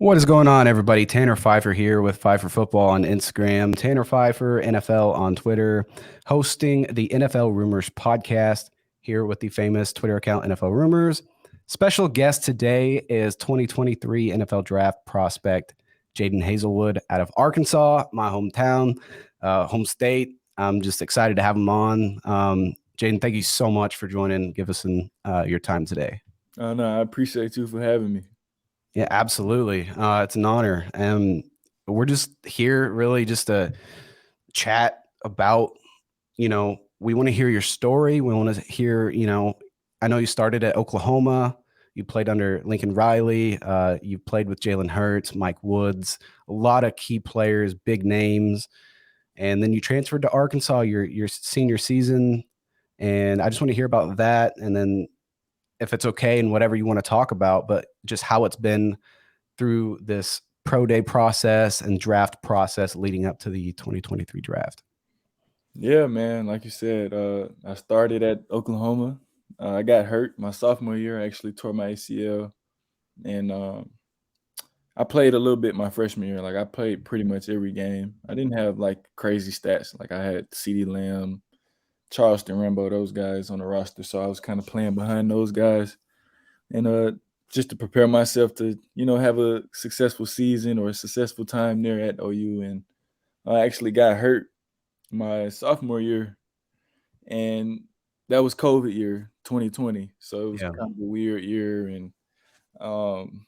What is going on, everybody? Tanner Phifer here with Phifer Football on Instagram, Tanner Phifer NFL on Twitter, hosting the NFL Rumors podcast here with the famous Twitter account NFL Rumors. Special guest today is 2023 NFL Draft prospect Jadon Haselwood out of Arkansas, my hometown, home state. I'm just excited to have him on. Jadon, thank you so much for joining. Give us your time today. No, I appreciate you for having me. Yeah, absolutely. It's an honor. And we're just here really just to chat about, we want to hear your story. We want to hear, I know you started at Oklahoma. You played under Lincoln Riley. You played with Jalen Hurts, Mike Woods, a lot of key players, big names. And then you transferred to Arkansas your senior season. And I just want to hear about that. And then if it's okay and whatever you want to talk about, but just how it's been through this pro day process and draft process leading up to the 2023 draft. Yeah, man. Like you said, I started at Oklahoma. I got hurt my sophomore year. I actually tore my ACL, and I played a little bit my freshman year. Like I played pretty much every game. I didn't have like crazy stats. Like I had CeeDee Lamb, Charleston Rambo, those guys on the roster. So I was kind of playing behind those guys, and just to prepare myself to have a successful season or a successful time there at OU. And I actually got hurt my sophomore year, and that was COVID year 2020. So it was Yeah. kind of a weird year. And um,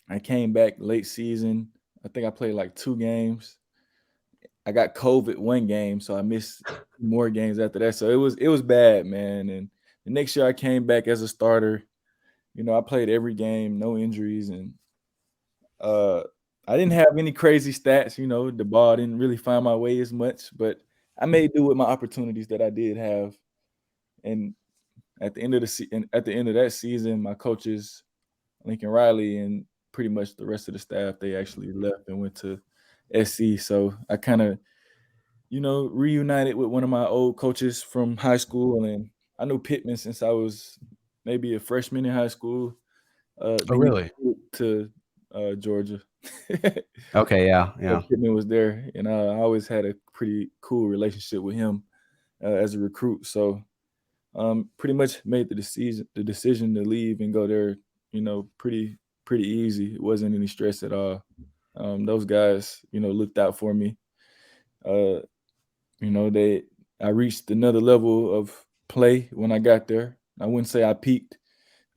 I came back late season. I think I played like 2 games. I got COVID 1 game, so I missed more games after that. So it was bad, man. And the next year I came back as a starter. I played every game, no injuries, and uh, I didn't have any crazy stats. The ball didn't really find my way as much, but I made do with my opportunities that I did have. And at the end of that season, my coaches, Lincoln Riley, and pretty much the rest of the staff, they actually left and went to SC. So I kind of, reunited with one of my old coaches from high school, and I knew Pittman since I was maybe a freshman in high school. Oh, Then he really? moved to Georgia. Okay. Yeah. So Yeah. Pittman was there, and I always had a pretty cool relationship with him as a recruit. So pretty much made the decision to leave and go there. Pretty easy. It wasn't any stress at all. Those guys, looked out for me. Uh, they I reached another level of play when I got there. I wouldn't say I peaked,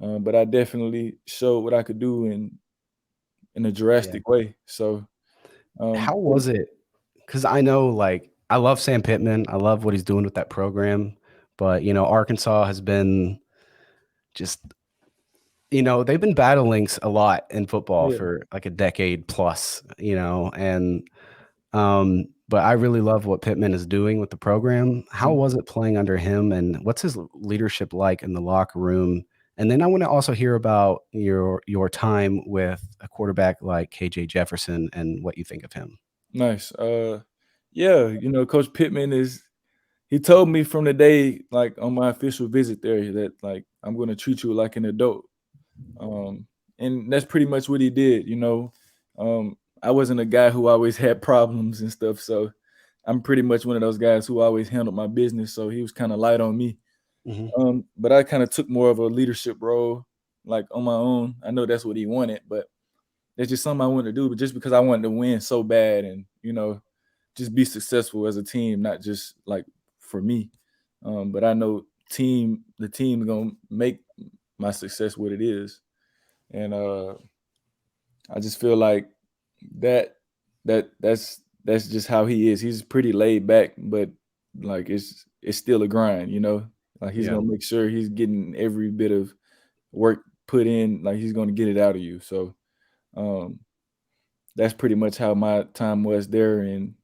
but I definitely showed what I could do in a Yeah. drastic way. So How was it? Because I know, I love Sam Pittman. I love what he's doing with that program. But, Arkansas has been just, they've been battling a lot in football yeah. for like a decade plus, and but I really love what Pittman is doing with the program. How was it playing under him, and what's his leadership like in the locker room? And then I want to also hear about your time with a quarterback like KJ Jefferson and what you think of him. Nice. Yeah, Coach Pittman he told me from the day, like on my official visit there, that like I'm gonna treat you like an adult. And that's pretty much what he did. I wasn't a guy who always had problems and stuff, so I'm pretty much one of those guys who always handled my business. So he was kind of light on me. Mhm. But I kind of took more of a leadership role, like on my own. I know that's what he wanted, but that's just something I wanted to do. But just because I wanted to win so bad, and just be successful as a team, not just like for me. But I know the team is gonna make my success what it is, and I just feel like that that's just how he is. He's pretty laid back, but like it's still a grind. Like he's Yeah. gonna make sure he's getting every bit of work put in. Like he's gonna get it out of you. So um, that's pretty much how my time was there, and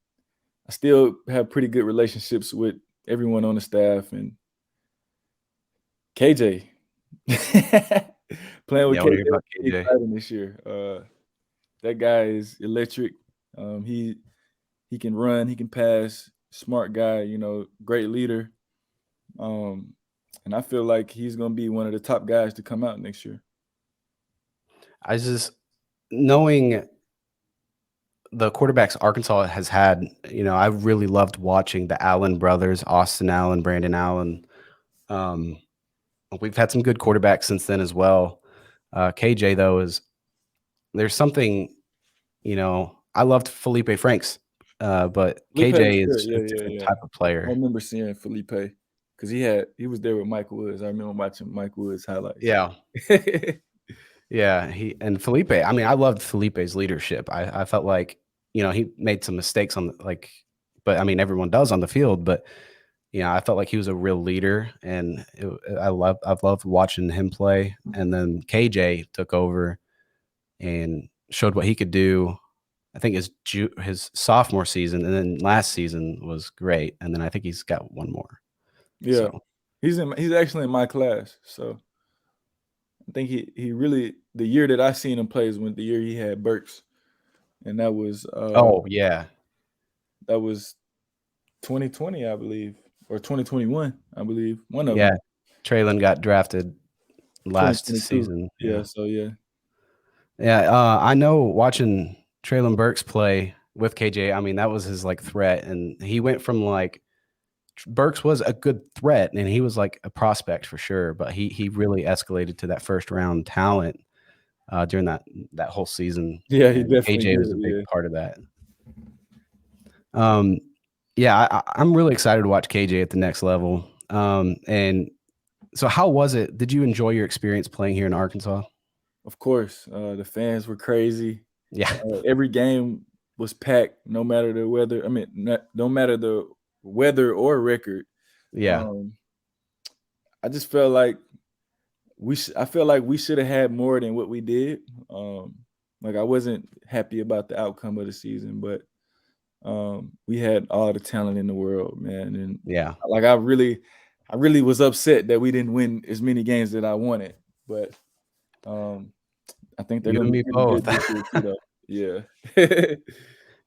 I still have pretty good relationships with everyone on the staff and KJ. Playing with Yeah, I want to KJ hear was about pretty KJ. exciting this year. That guy is electric. He can run, he can pass, smart guy, great leader. Um, and I feel like he's gonna be one of the top guys to come out next year. I just knowing the quarterbacks Arkansas has had, I really loved watching the Allen brothers, Austin Allen, Brandon Allen. Um, we've had some good quarterbacks since then as well. KJ though there's something, I loved Felipe Franks, but Felipe was KJ good. is Yeah, a yeah, different yeah. type of I player. remember seeing Felipe because he was there with Mike Woods. I remember watching Mike Woods highlights. Yeah. Yeah, Felipe. I mean, I loved Felipe's leadership. I felt like, he made some mistakes but I mean, everyone does on the field. But I felt like he was a real leader, and I've loved watching him play. And then KJ took over and showed what he could do. I think his sophomore season, and then last season was great. And then I think he's got one more. Yeah, So he's actually in my class. So I think he really, the year that I seen him play is when the year he had Burks, and oh yeah, that was 2020, I believe, or 2021, I believe, one of them. yeah. Traylon got drafted last 2022. season. Yeah, Yeah. so yeah. Yeah, I know watching Traylon Burks play with KJ, I mean, that was his like threat. And he went from like Burks was a good threat and he was like a prospect for sure, but he really escalated to that first round talent during that whole season. Yeah, he And definitely KJ did. was a big Yeah. part of that. Um, yeah, I'm really excited to watch KJ at the next level. And so how was it? Did you enjoy your experience playing here in Arkansas? Of course, the fans were crazy. Yeah. Every game was packed, no matter the weather. I mean, no matter the weather or record. Yeah. Um, I just felt like I feel like we should have had more than what we did. Like I wasn't happy about the outcome of the season, but we had all the talent in the world, man. And Yeah. like I really was upset that we didn't win as many games that I wanted. But um, I think they're You gonna and be me pretty both. good this year too, though. Yeah.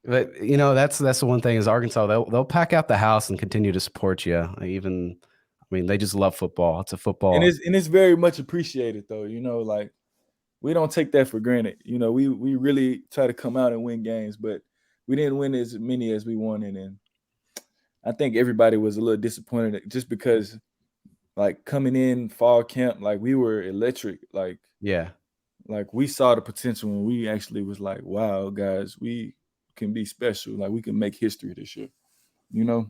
But that's the one thing is Arkansas. They'll pack out the house and continue to support you. Even, I mean, they just love football. It's a and football. it's very much appreciated though. Like we don't take that for granted. We really try to come out and win games, but we didn't win as many as we wanted, and I think everybody was a little disappointed just because like coming in fall camp, like we were electric. Yeah. Like we saw the potential when we actually was like, wow, guys, we can be special. Like we can make history this year, you know?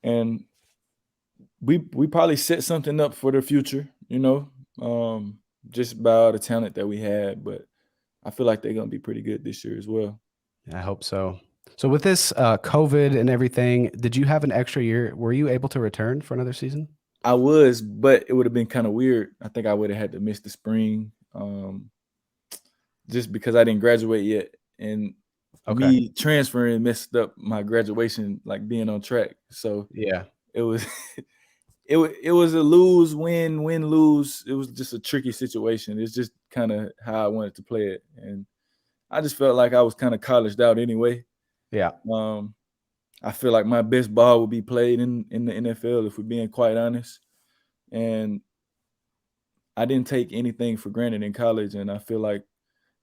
And we probably set something up for the future, just by all the talent that we had. But I feel like they're gonna be pretty good this year as well. I hope so. So with this COVID and everything, did you have an extra year? Were you able to return for another season? I was, but it would have been kind of weird. I think I would have had to miss the spring, just because I didn't graduate yet, and Okay. me transferring messed up my graduation, like being on track. So Yeah. it was it was a lose win lose. It was just a tricky situation. It's just kind of how I wanted to play it, and I just felt like I was kind of colleged out anyway. Yeah. I feel like my best ball would be played in the NFL if we're being quite honest, and I didn't take anything for granted in college, and I feel like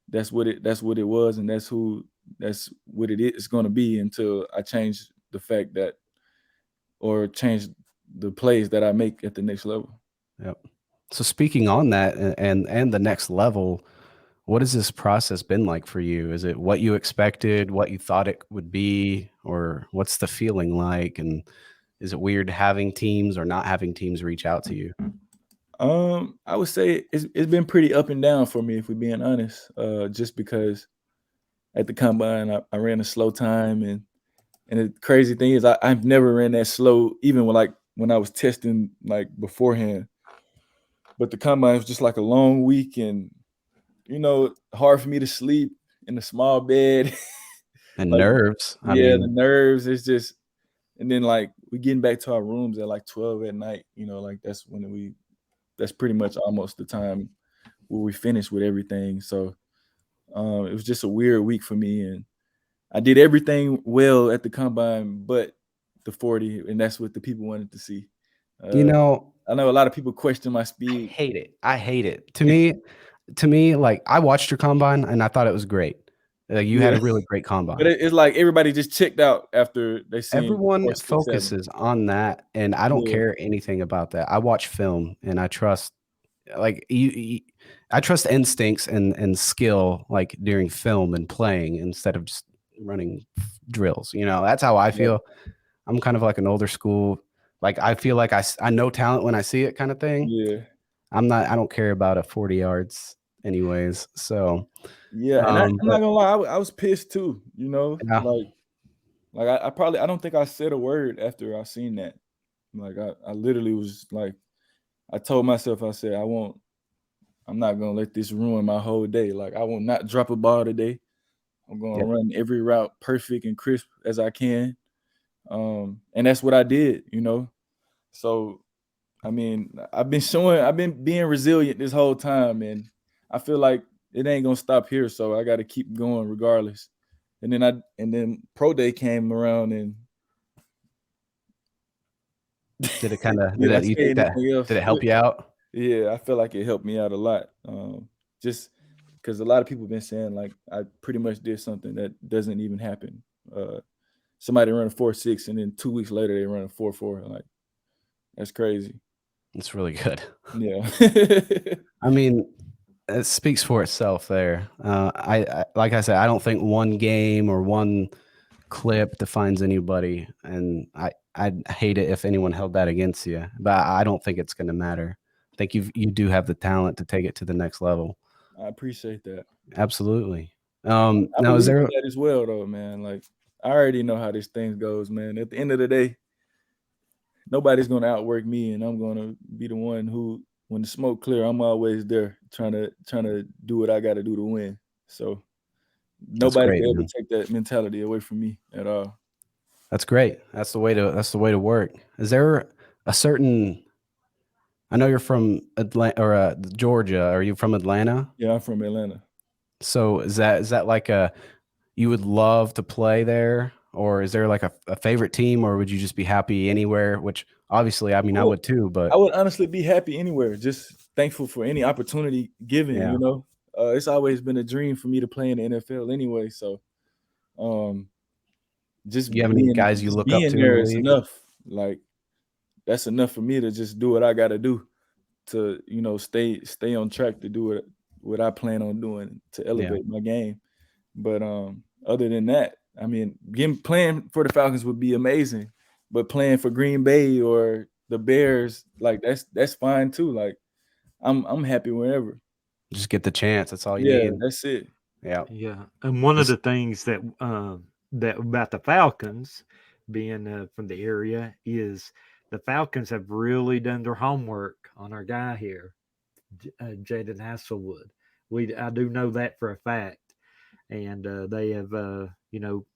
that's what it was, and that's what it is going to be until I change the fact that or change the plays that I make at the next level. Yep. So speaking on that and the next level, what has this process been like for you? Is it what you expected, what you thought it would be, or what's the feeling like? And is it weird having teams or not having teams reach out to you? I would say it's been pretty up and down for me, if we're being honest. Just because at the combine I ran a slow time, and the crazy thing is I've never ran that slow, even when I was testing like beforehand. But the combine was just like a long week, and hard for me to sleep in a small bed. And Like, nerves. I yeah, the mean, nerves. It's just, and then like we getting back to our rooms at like 12 at night. Like that's pretty much almost the time where we finished with everything. So it was just a weird week for me, and I did everything well at the combine, but the 40, and that's what the people wanted to see. you Uh, know, I know a lot of people question my I speed. hate it. I hate it. To me, to me, like I watched your combine and I thought it was great. You had Yeah. a really great But combine. it's like everybody just checked out after they seen Everyone 4.67. focuses on that, and I don't Yeah, care anything about that. I watch film and I trust like I trust instincts and skill like during film and playing instead of just running drills. That's how I yeah, feel. I'm kind of like an older school. Like I feel like I know talent when I see it kind of thing. yeah, I don't care about a 40 yards anyways. So, yeah. And I'm not but gonna lie, I was pissed too. yeah, Like I probably I don't think I said a word after I seen that. Like I literally was like I told myself I said I'm not gonna let this ruin my whole day. Like I will not drop a ball today. I'm gonna yeah, run every route perfect and crisp as I can. And that's what I did. So I mean, I've been being resilient this whole time, and I feel like it ain't gonna stop here. So I got to keep going regardless. And then pro day came around, and did it kind of did I you say think that anything did else? it help you out? Yeah, I feel like it helped me out a lot. Just because a lot of people been saying like I pretty much did something that doesn't even happen. Uh, Somebody run a 4.6, and then 2 weeks later they run a 4.4. Like that's crazy. It's really good. Yeah. I mean, it speaks for itself there. I like I said, I don't think one game or one clip defines anybody, and I'd hate it if anyone held that against you. But I don't think it's going to matter. I think you do have the talent to take it to the next level. I appreciate that. Absolutely. I Now, is believe in there that as well, though, man. Like I already know how this thing goes, man. At the end of the day, nobody's gonna outwork me, and I'm gonna be the one who, when the smoke clear, I'm always there trying to do what I got to do to win. So that's nobody great, can ever man. take that mentality away from me at all. That's great. That's the way to work. Is there a certain I know you're from Atlanta or Georgia. Are you from Atlanta? Yeah, I'm from Atlanta. So is that like you would love to play there, or is there like a favorite team, or would you just be happy anywhere? Which obviously, I mean, I I would, would too, I but would honestly be happy anywhere. Just thankful for any opportunity given. yeah, It's always been a dream for me to play in the NFL anyway. So um, just you have any being guys you just look up being to in the there is league? enough. Like that's enough for me to just do what I got to do to stay on track to do what I plan on doing to Yeah, elevate my game. But other than that, I mean, playing for the Falcons would be amazing, but playing for Green Bay or the Bears, like that's fine too. Like I'm happy wherever. just get the chance. That's all you Yeah, need. that's it. Yeah, Yeah, and one of This- the things that about the Falcons being from the area is the Falcons have really done their homework on our guy here, Jadon Haselwood. I do know that for a fact, and they have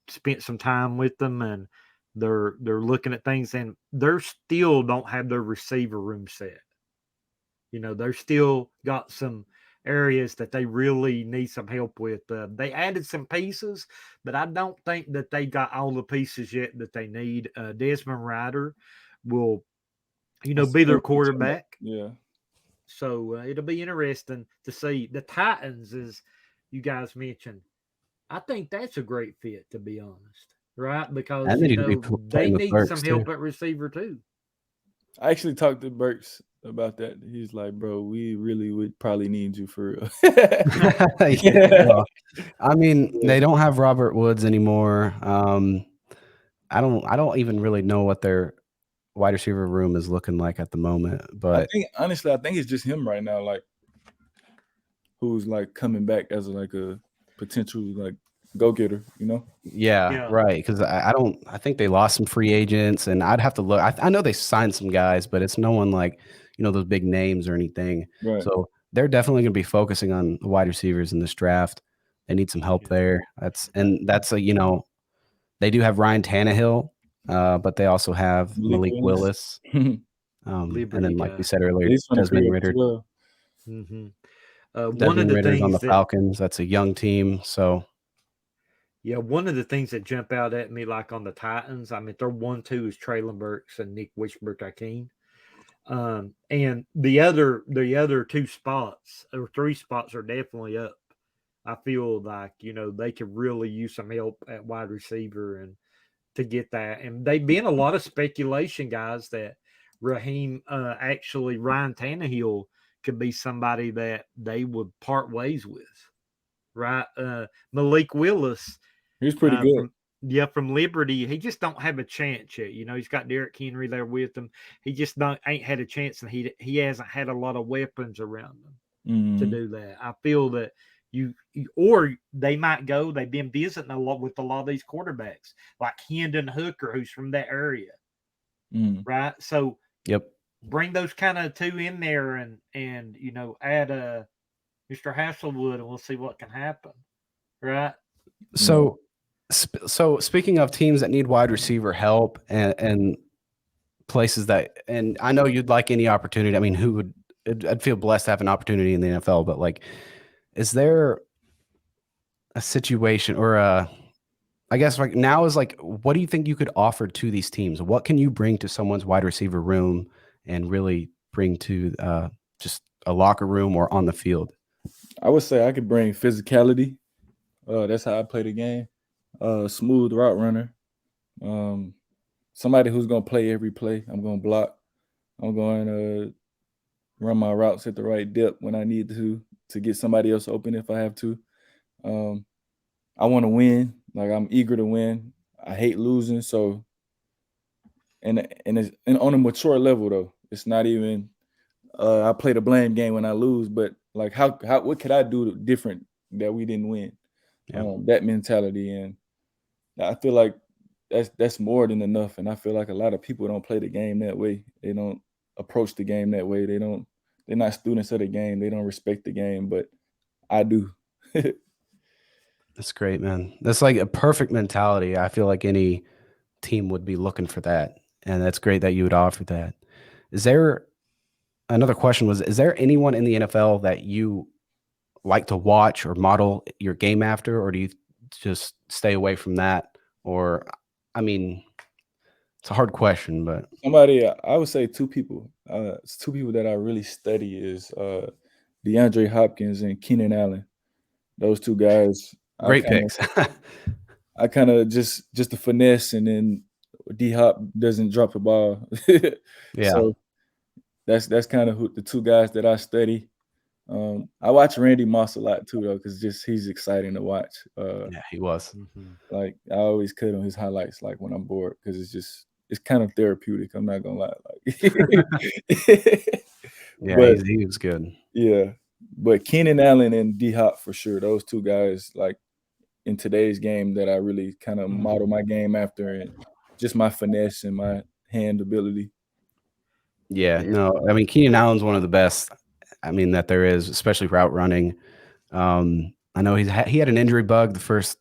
spent some time with them, and they're looking at things, and they're still don't have their receiver room set. They're still got some areas that they really need some help with. They added some pieces, but I don't think that they got all the pieces yet that they need. Desmond Ryder will, I be seen their what you're talking about. quarterback. Yeah, So it'll be interesting to see the Titans, as you guys mentioned. I think that's a great fit, to be honest, right? and Because they need to be they playing with need some Burks too. help at receiver too. I actually talked to Burks about that. He's like, bro, we really would probably need you for real. Yeah, Yeah. well, I mean, Yeah. they don't have Robert Woods anymore. I don't even really know what their wide receiver room is looking like at the moment, I but think honestly, I think it's just him right now, like who's like coming back as like a potential like go getter. yeah, Yeah, right. Because I think they lost some free agents, and I'd have to look. I know they signed some guys, but it's no one like those big names or anything. Right. So they're definitely going to be focusing on the wide receivers in this draft. They need some help yeah, there. That's they do have Ryan Tannehill, but they also have Malik Malik Willis. Willis, and Liberty then like we guy. said earlier, He's from the Desmond crib as Ritter. well. hmm One of Desmond the Ritter's on the things that Falcons. That's a young team, so Yeah, one of the things that jump out at me, like on the Titans, I mean, their 1-2 is Traylon Burks and Nick Wishbert Akeem. And the other 2 spots or 3 spots are definitely up. I feel like, they could really use some help at wide receiver and to get that. And they've been a lot of speculation, guys, that Ryan Tannehill could be somebody that they would part ways with, right? Malik Willis, He's pretty good. from Liberty, he just don't have a chance yet. He's got Derrick Henry there with him. He just ain't had a chance, and he hasn't had a lot of weapons around him to do that. I feel that or they might go. They've been visiting a lot with a lot of these quarterbacks, like Hendon Hooker, who's from that area, right? So, yep, bring those kind of 2 in there, and add Mr. Haselwood, and we'll see what can happen, right? So speaking of teams that need wide receiver help and places that, and I know you'd like any opportunity. I mean, I'd feel blessed to have an opportunity in the NFL, but like, is there a situation or I guess like now is like, what do you think you could offer to these teams? What can you bring to someone's wide receiver room and really bring to just a locker room or on the field? I would say I could bring physicality. That's how I play the game. Smooth route runner. Somebody who's going to play every play. I'm going to block. I'm going to run my routes at the right depth when I need to get somebody else open if I have to. I want to win. Like, I'm eager to win. I hate losing. So, and on a mature level though, it's not even. I play the blame game when I lose, but like, what could I do different that we didn't win? Yeah. That mentality, and I feel like that's more than enough. And I feel like a lot of people don't play the game that way. They don't approach the game that way. They're not students of the game. They don't respect the game, but I do. That's great, man. That's like a perfect mentality. I feel like any team would be looking for that. And that's great that you would offer that. Is there another question is there anyone in the NFL that you like to watch or model your game after, or do you just stay away from that? Or, I mean, it's a hard question, but Somebody, I would say 2 people. It's 2 people that I really study is DeAndre Hopkins and Keenan Allen. Those 2 guys. great picks. I kind of just the finesse, and then D-Hop doesn't drop the ball. Yeah. So that's kind of the 2 guys that I study. I watch Randy Moss a lot too, though, because he's exciting to watch. Yeah, he was. Like, I always cut on his highlights, like when I'm bored, because it's kind of therapeutic. I'm not gonna lie. Like, Yeah, but he was good. yeah, but Keenan Allen and D-Hop for sure. Those 2 guys, like, in today's game that I really kind of model my game after, and just my finesse and my hand ability. Yeah, no, I mean, Keenan Allen's one of the best, I mean, that there is, especially route running. I know he had an injury bug the first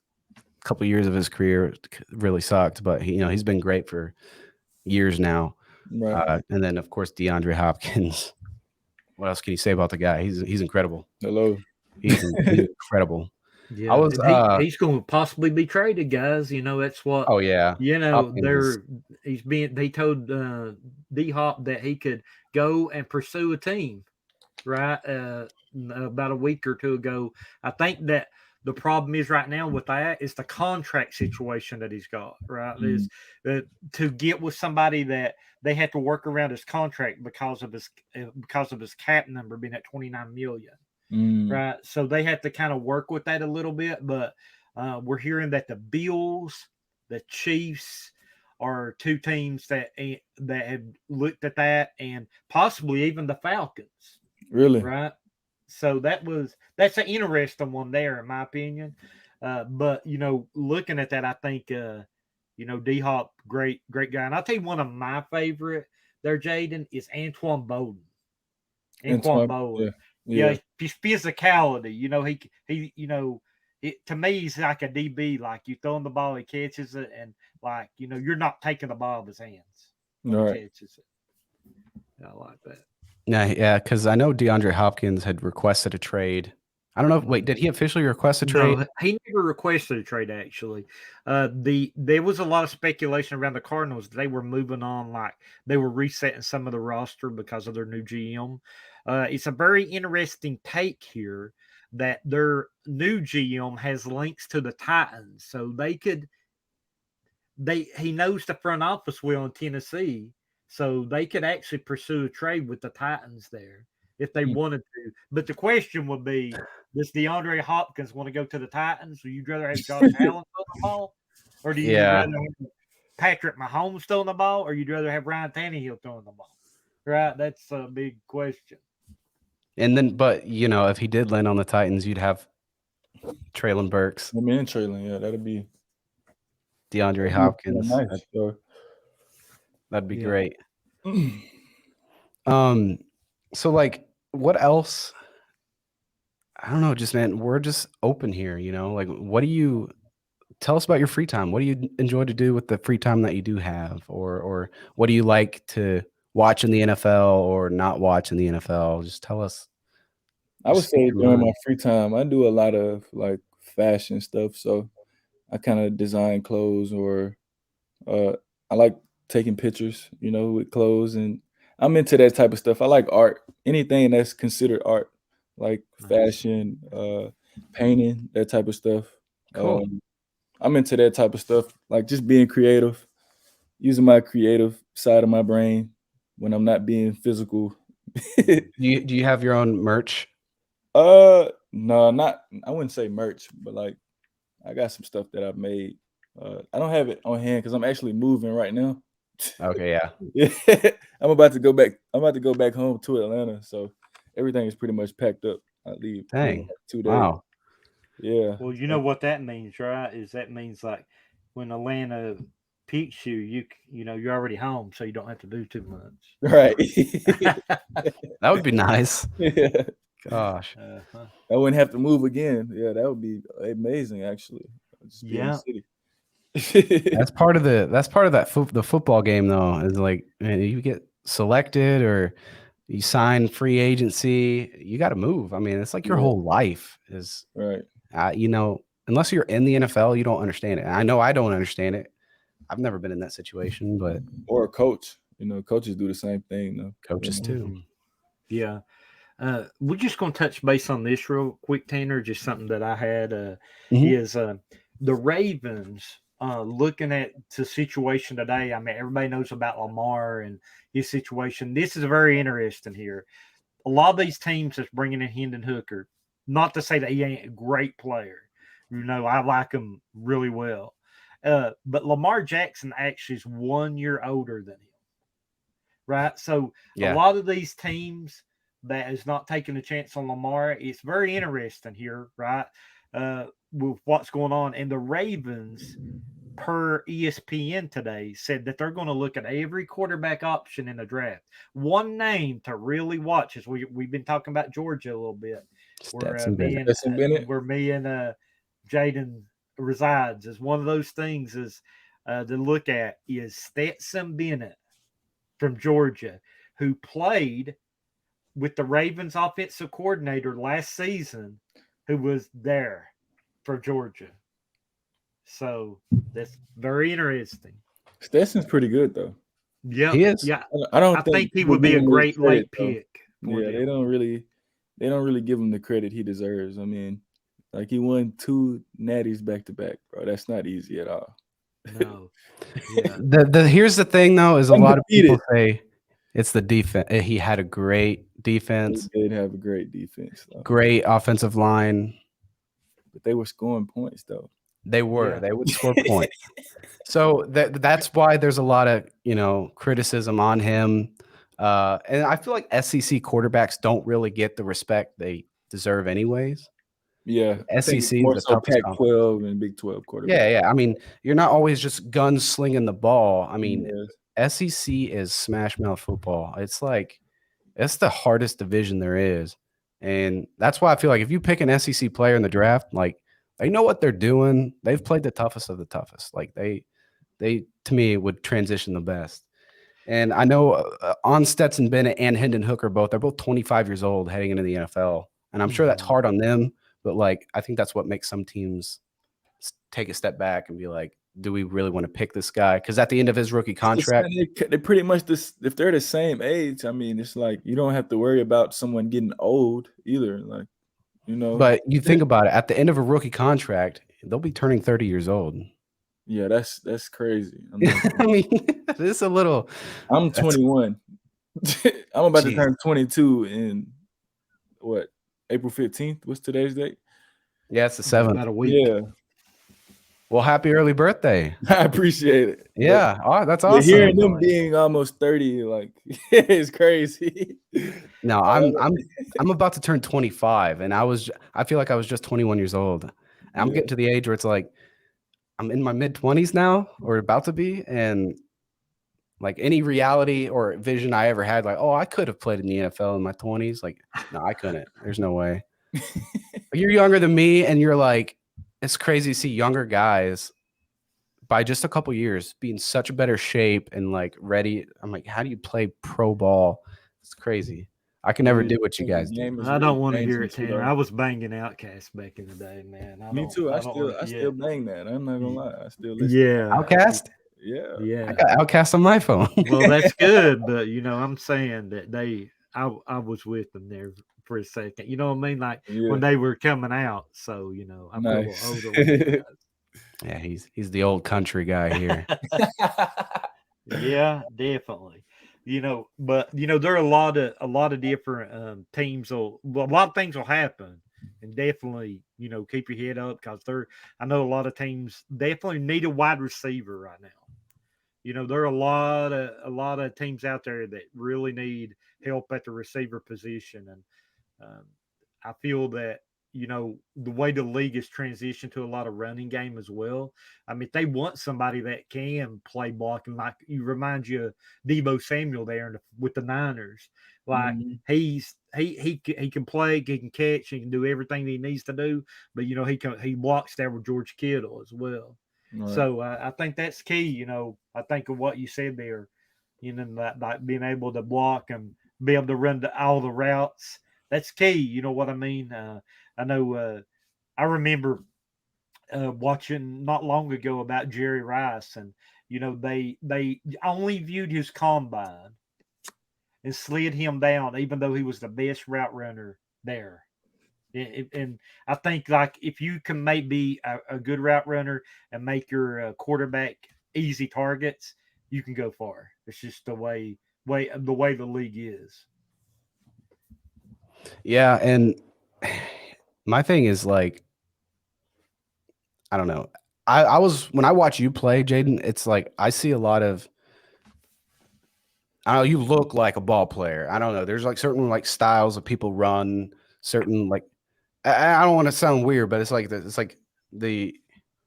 couple of years of his career. It really sucked, but he's been great for years now. Right. And then, of course, DeAndre Hopkins. What else can you say about the guy? He's incredible. Hello. He's incredible. Yeah, he's going to possibly be traded, guys. That's what. Oh yeah. They told D-Hop that he could go and pursue a team, right? About a week or 2 ago. I think that the problem is right now with that is the contract situation that he's got, right? Is to get with somebody that they have to work around his contract because of his cap number being at $29 million. Right. So they have to kind of work with that a little bit, but we're hearing that the Bills, the Chiefs are 2 teams that have looked at that, and possibly even the Falcons. Really? Right. So that's an interesting one there, in my opinion. But looking at that, I think D-Hop, great guy. And I'll tell you, one of my favorite there, Jadon, is Antoine Bowden. Antoine Bowden. Yeah, his physicality. To me, he's like a DB. Like, you throw him the ball, he catches it, and like you're not taking the ball out of his hands when he catches it. I like that. Yeah, because I know DeAndre Hopkins had requested a trade I don't know. Wait, did he officially request a trade? No, he never requested a trade. Actually, there was a lot of speculation around the Cardinals. They were moving on, like they were resetting some of the roster because of their new GM. It's a very interesting take here that their new GM has links to the Titans, so he knows the front office well in Tennessee, so they could actually pursue a trade with the Titans there if they wanted to. But the question would be, does DeAndre Hopkins want to go to the Titans? Would you rather have Josh Allen throw the ball? Or do you rather have Patrick Mahomes throwing the ball? Or you'd rather have Ryan Tannehill throwing the ball? Right? That's a big question. And then, but, if he did land on the Titans, you'd have Traylon Burks. I mean, Traylon, yeah, that'd be DeAndre Hopkins. Nice, that'd be great. So, like, what else? I don't know, just, man, we're just open here, like, what do you tell us about your free time? What do you enjoy to do with the free time that you do have? Or what do you like to watch in the NFL or not watch in the NFL? Just tell us. I would say during my free time, I do a lot of like fashion stuff. So I kind of design clothes, or I like taking pictures, with clothes, and I'm into that type of stuff. I like art, anything that's considered art, like fashion, painting, that type of stuff. Cool. I'm into that type of stuff, like just being creative, using my creative side of my brain when I'm not being physical. Do you have your own merch? No, not. I wouldn't say merch, but like I got some stuff that I've made. I don't have it on hand because I'm actually moving right now. Okay, yeah. Yeah, I'm about to go back home to Atlanta, so everything is pretty much packed up. I leave. Dang. 2 days. Wow. Yeah. Well, you know what that means, right? That means like when Atlanta peaks you, you're already home, so you don't have to do too much. Right. That would be nice. Yeah. Gosh. I wouldn't have to move again. Yeah, that would be amazing, actually. Just be in the city. That's part of the football game, though, is like, man, you get selected or you sign free agency, you got to move. I mean, it's like your whole life is right. Unless you're in the NFL, you don't understand it. I know I don't understand it. I've never been in that situation, but or a coach. Coaches do the same thing. Though. Coaches too. Yeah. We're just going to touch base on this real quick, Tanner. Just something that I had is the Ravens looking at the situation today. I mean, everybody knows about Lamar and his situation. This is very interesting here. A lot of these teams is bringing in Hendon Hooker. Not to say that he ain't a great player. I like him really well. But Lamar Jackson actually is 1 year older than him. Right? So a lot of these teams that is not taking a chance on Lamar, it's very interesting here, right? With what's going on. And the Ravens, per ESPN today, said that they're going to look at every quarterback option in the draft. One name to really watch is we've been talking about Georgia a little bit. Where me and Jadon resides, is one of those things is to look at is Stetson Bennett from Georgia, who played with the Ravens offensive coordinator last season, who was there for Georgia. So that's very interesting. Stetson's pretty good though. Yeah, he is. Yeah, I think he would be a great late pick. Yeah, they don't really give him the credit he deserves. I mean, like he won 2 natties back to back, bro. That's not easy at all. No. Yeah. Here's the thing though, is a lot of people say it's the defense. He had a great defense. He did have a great defense. Though. Great offensive line. But they were scoring points though. They were. Yeah. They would score points. So that's why there's a lot of, criticism on him. And I feel like SEC quarterbacks don't really get the respect they deserve anyes. Yeah. SEC is the toughest Pac-12 and Big 12 quarterbacks. Yeah. I mean, you're not always just guns slinging the ball. I mean, SEC is smash mouth football. It's like, it's the hardest division there is. And that's why I feel like if you pick an SEC player in the draft, like, they know what they're doing. They've played the toughest of the toughest. Like they to me would transition the best. And I know on Stetson Bennett and Hendon Hooker they're both 25 years old heading into the NFL. And I'm sure that's hard on them. But like, I think that's what makes some teams take a step back and be like, do we really want to pick this guy? Because at the end of his rookie contract, they pretty much if they're the same age, I mean, it's like you don't have to worry about someone getting old either. Like, you know. But you think about it, at the end of a rookie contract, they'll be turning 30 years old. Yeah, that's crazy. I mean, this is a little. I'm 21. I'm about to turn 22 in what, April 15th? What's today's date? Yeah, it's the 7th. About a week. Yeah. Well, happy early birthday. I appreciate it. Yeah, that's awesome. Hearing them being almost 30, like, it's crazy. No, I'm about to turn 25, and I feel like I was just 21 years old. And I'm getting to the age where it's like I'm in my mid-20s now, or about to be, and like any reality or vision I ever had, like, oh, I could have played in the NFL in my 20s. Like, no, I couldn't. There's no way. You're younger than me, and you're like, it's crazy to see younger guys by just a couple years be in such a better shape and like ready. I'm like, how do you play pro ball? It's crazy. I can never do what you guys do. I don't want to hear it, Tanner. I was banging Outcast back in the day, man. Me too. I still bang that. I'm not gonna lie. I still listen. Yeah. Outcast? Yeah. I got Outcast on my phone. Well, that's good, but I'm saying that I was with them there for a second. You know what I mean? Like when they were coming out. So, I'm a little older with you guys. Yeah, he's the old country guy here. Yeah, definitely. But there are a lot of different teams. A lot of things will happen, and definitely keep your head up because I know a lot of teams definitely need a wide receiver right now. There are a lot of teams out there that really need help at the receiver position, and I feel that the way the league has transitioned to a lot of running game as well. I mean, they want somebody that can play blocking, like you remind you of Deebo Samuel there with the Niners. Like he can play, he can catch, he can do everything he needs to do. But he blocks there with George Kittle as well. Right. So I think that's key. I think of what you said there. Like being able to block and be able to run all the routes. That's key. You know what I mean? I know. I remember watching not long ago about Jerry Rice, and they only viewed his combine and slid him down, even though he was the best route runner there. And I think like if you can be a good route runner and make your quarterback easy targets, you can go far. It's just the way the league is. Yeah, and my thing is like, I don't know. I was when I watch you play, Jadon, it's like I see a lot of. I don't know. You look like a ball player. I don't know. There's like certain like styles of people run. Certain like I don't want to sound weird, but it's like the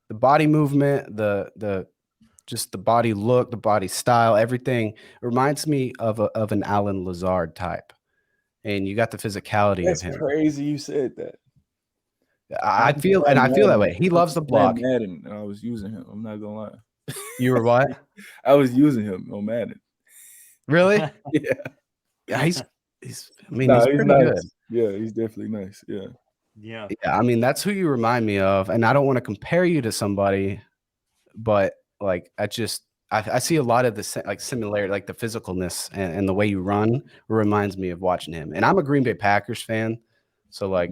body movement, the just the body look, the body style, everything reminds me of an Alan Lazard type. And you got the physicality of him. That's crazy you said that. I feel that way. He loves the block. Madden, and I was using him. I'm not gonna lie. You were what? I was using him on Madden. Really? Yeah. He's he's pretty nice. good. Yeah, he's definitely nice. Yeah. Yeah. I mean, that's who you remind me of, and I don't want to compare you to somebody, but like I see a lot of the like similarity, like the physicalness and the way you run reminds me of watching him. And I'm a Green Bay Packers fan, so like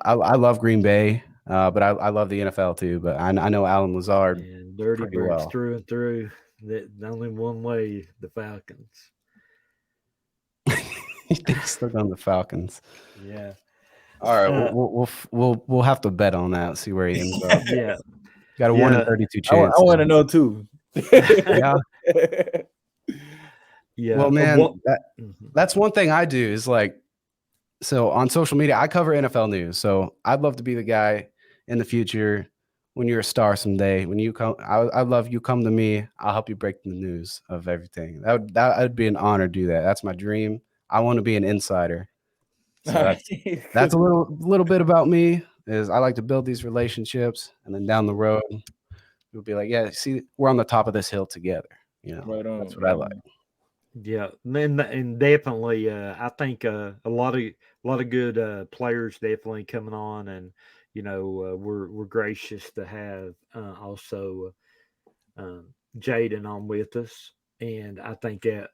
I love Green Bay, but I love the NFL too. But I know Alan Lazard and Dirty pretty Birds well. Through and through. That only one way, the Falcons. You think he's still on the Falcons? Yeah. All right, we'll have to bet on that. See where he ends up. Yeah. Got a 1 in 32 chance. I want to know too. Yeah. Yeah. Well, man, that's one thing I do is like, so on social media, I cover NFL news. So I'd love to be the guy in the future when you're a star someday. When you come, I love you come to me. I'll help you break the news of everything. That would be an honor to do that. That's my dream. I want to be an insider. So that's a little bit about me. Is I like to build these relationships, and then down the road, we'll be like, yeah, see, we're on the top of this hill together. Right on. That's what I like. Yeah, and definitely, I think a lot of good players definitely coming on, and we're gracious to have also Jaden on with us, and I think that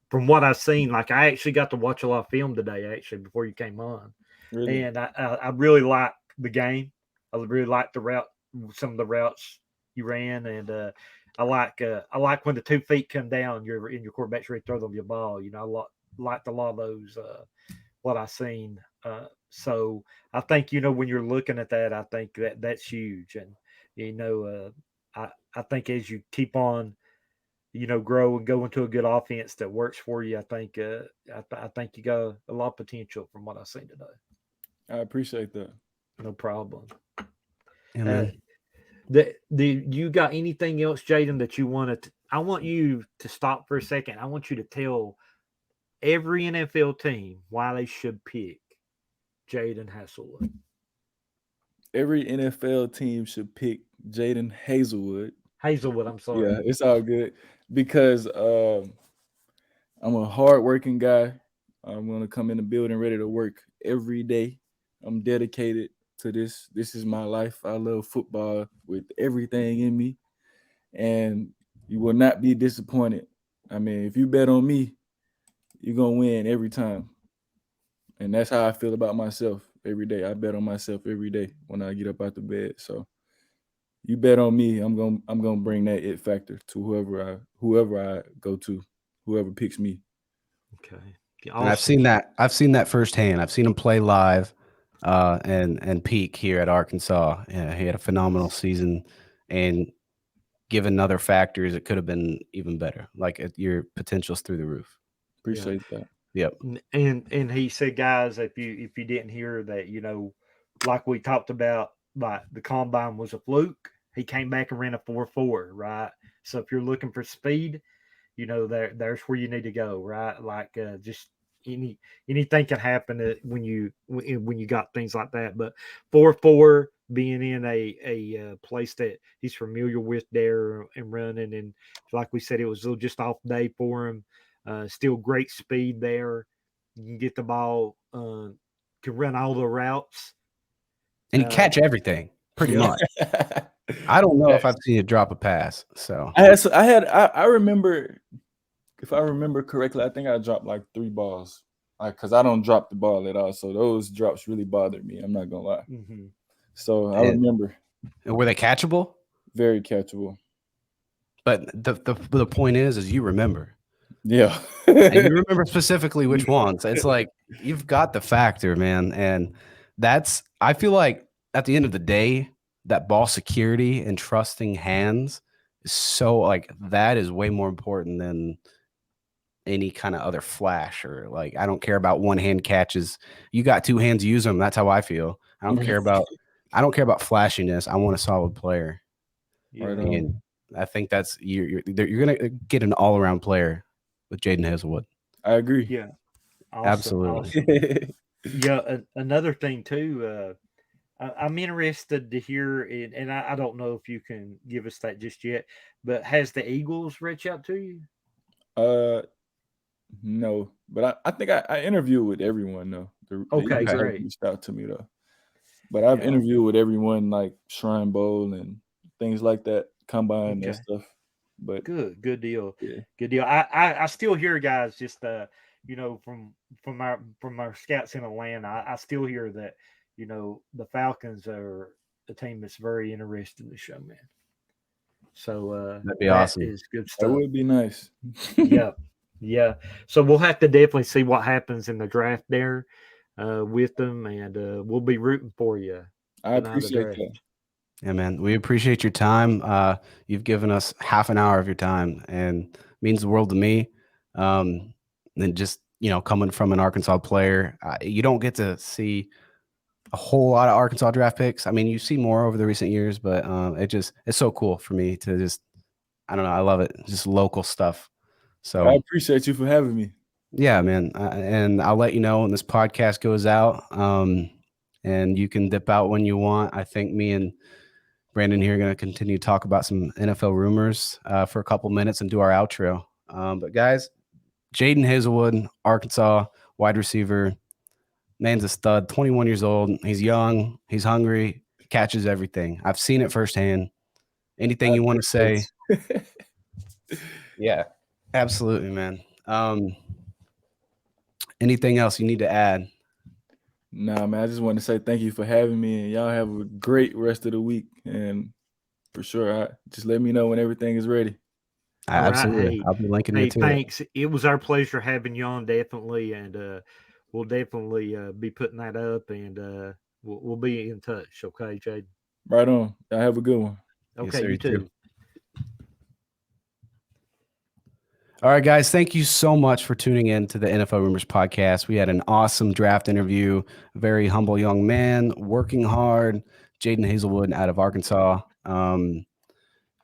from what I've seen, like I actually got to watch a lot of film today, actually before you came on, Really. and I really like the game. I really like the route, some of the routes you ran, and I like when the 2 feet come down, you're in your quarterback's ready to throw them your ball. Liked a lot of those what I seen. So I think when you're looking at that, I think that's huge, and you know I think as you keep on grow and go into a good offense that works for you, I think I think you got a lot of potential from what I've seen today. I appreciate that. No problem. Yeah, Uh, man. the you got anything else, Jaden, that you want to? I want you to stop for a second. I want you to tell every NFL team why they should pick Jadon Haselwood. Every NFL team should pick Jadon Haselwood. Hazelwood, I'm Yeah, sorry. it's all good because I'm a hardworking guy. I'm gonna come in the building ready to work every day. I'm dedicated to this. This is my life. I love football with everything in me, and you will not be disappointed. I mean, if you bet on me, you're gonna win every time. And that's how I feel about myself every day. I bet on myself every day when I get up out the bed. So you bet on me, I'm gonna bring that it factor to whoever I go to, whoever picks me. Okay. And Awesome. I've seen that firsthand. I've seen him play live, and peak here at Arkansas. Yeah, he had a phenomenal season, and given other factors, it could have been even better. Like your potential's through the roof. Yeah. Appreciate that. Yep. And he said, guys, if you didn't hear that, like we talked about, like the combine was a fluke. He came back and ran a 4.4, right? So if you're looking for speed, there's where you need to go, right? Like just any anything can happen when you got things like that. But 4.4, being in a place that he's familiar with there and running, and like we said, it was a little just off day for him. Still great speed there. You can get the ball, can run all the routes. And he Uh, catch everything pretty yeah. much. I don't know if I've seen it drop a pass. So I remember, if I remember correctly, I think I dropped like 3 balls. Like, cause I don't drop the ball at all. So those drops really bothered me. I'm not gonna lie. Mm-hmm. So I and, remember and were they catchable? very catchable. But the point is you remember. Yeah. And you remember specifically which ones. It's like you've got the factor, man. And I feel like at the end of the day, that ball security and trusting hands is so like that is way more important than any kind of other flash or like I don't care about one hand catches. You got two hands, use them. That's how I feel. I don't care about flashiness. I want a solid player. Right Yeah. on. And I think that's you're gonna get an all around player with Jadon Haselwood. I agree. Yeah. Awesome. Absolutely. Awesome. Yeah. Another thing too. I'm interested to hear, and I don't know if you can give us that just yet, but has the Eagles reached out to you? uh no, but I think I interviewed with everyone though. The Okay, Eagles Okay. have great. reached out to me though. But I've Yeah. interviewed with everyone like Shrine Bowl and things like that, combine that Okay. stuff. But Good deal. yeah, Good deal. I still hear guys just from our scouts in Atlanta. I still hear that the Falcons are a team that's very interested in the show, man. So That'd be that awesome. is good that stuff. would be nice. Yeah, yeah. So we'll have to definitely see what happens in the draft there with them, and we'll be rooting for you I the night of the appreciate draft. that. Yeah, man. We appreciate your time. You've given us half an hour of your time and means the world to me. And just, coming from an Arkansas player, you don't get to see a whole lot of Arkansas draft picks. I mean, you see more over the recent years, but it's so cool for me to just, I don't know. I love it. Just local stuff. I So appreciate you for having me. yeah, man. And I'll let you know when this podcast goes out. And you can dip out when you want. I think me and Brandon here are going to continue to talk about some NFL rumors for a couple minutes and do our outro. But guys, Jadon Haselwood, Arkansas wide receiver. Man's a stud, 21 years old. He's young. He's hungry. Catches everything. I've seen it firsthand. Anything you want to say? Yeah, absolutely, man. Anything else you need to add? Nah, man, I just want to say thank you for having me, and y'all have a great rest of the week. And for sure, just let me know when everything is ready. All right, Absolutely. hey, I'll be linking you to it. thanks. It was our pleasure having you on, definitely, and we'll definitely be putting that up, and we'll be in touch. Okay, Jade. Right on. Y'all have a good one. Yes, Okay, sir, you too. All right, guys. Thank you so much for tuning in to the NFL Rumors podcast. We had an awesome draft interview. Very humble young man, working hard. Jadon Haselwood out of Arkansas.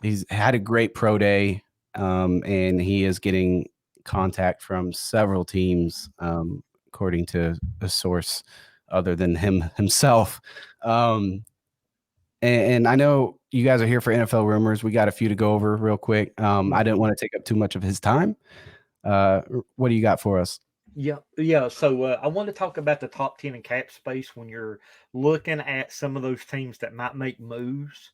He's had a great pro day, and he is getting contact from several teams, according to a source other than himself. And I know you guys are here for NFL Rumors. We got a few to go over real quick. I didn't want to take up too much of his time. What do you got for us? Yeah. So I want to talk about the top 10 in cap space when you're looking at some of those teams that might make moves.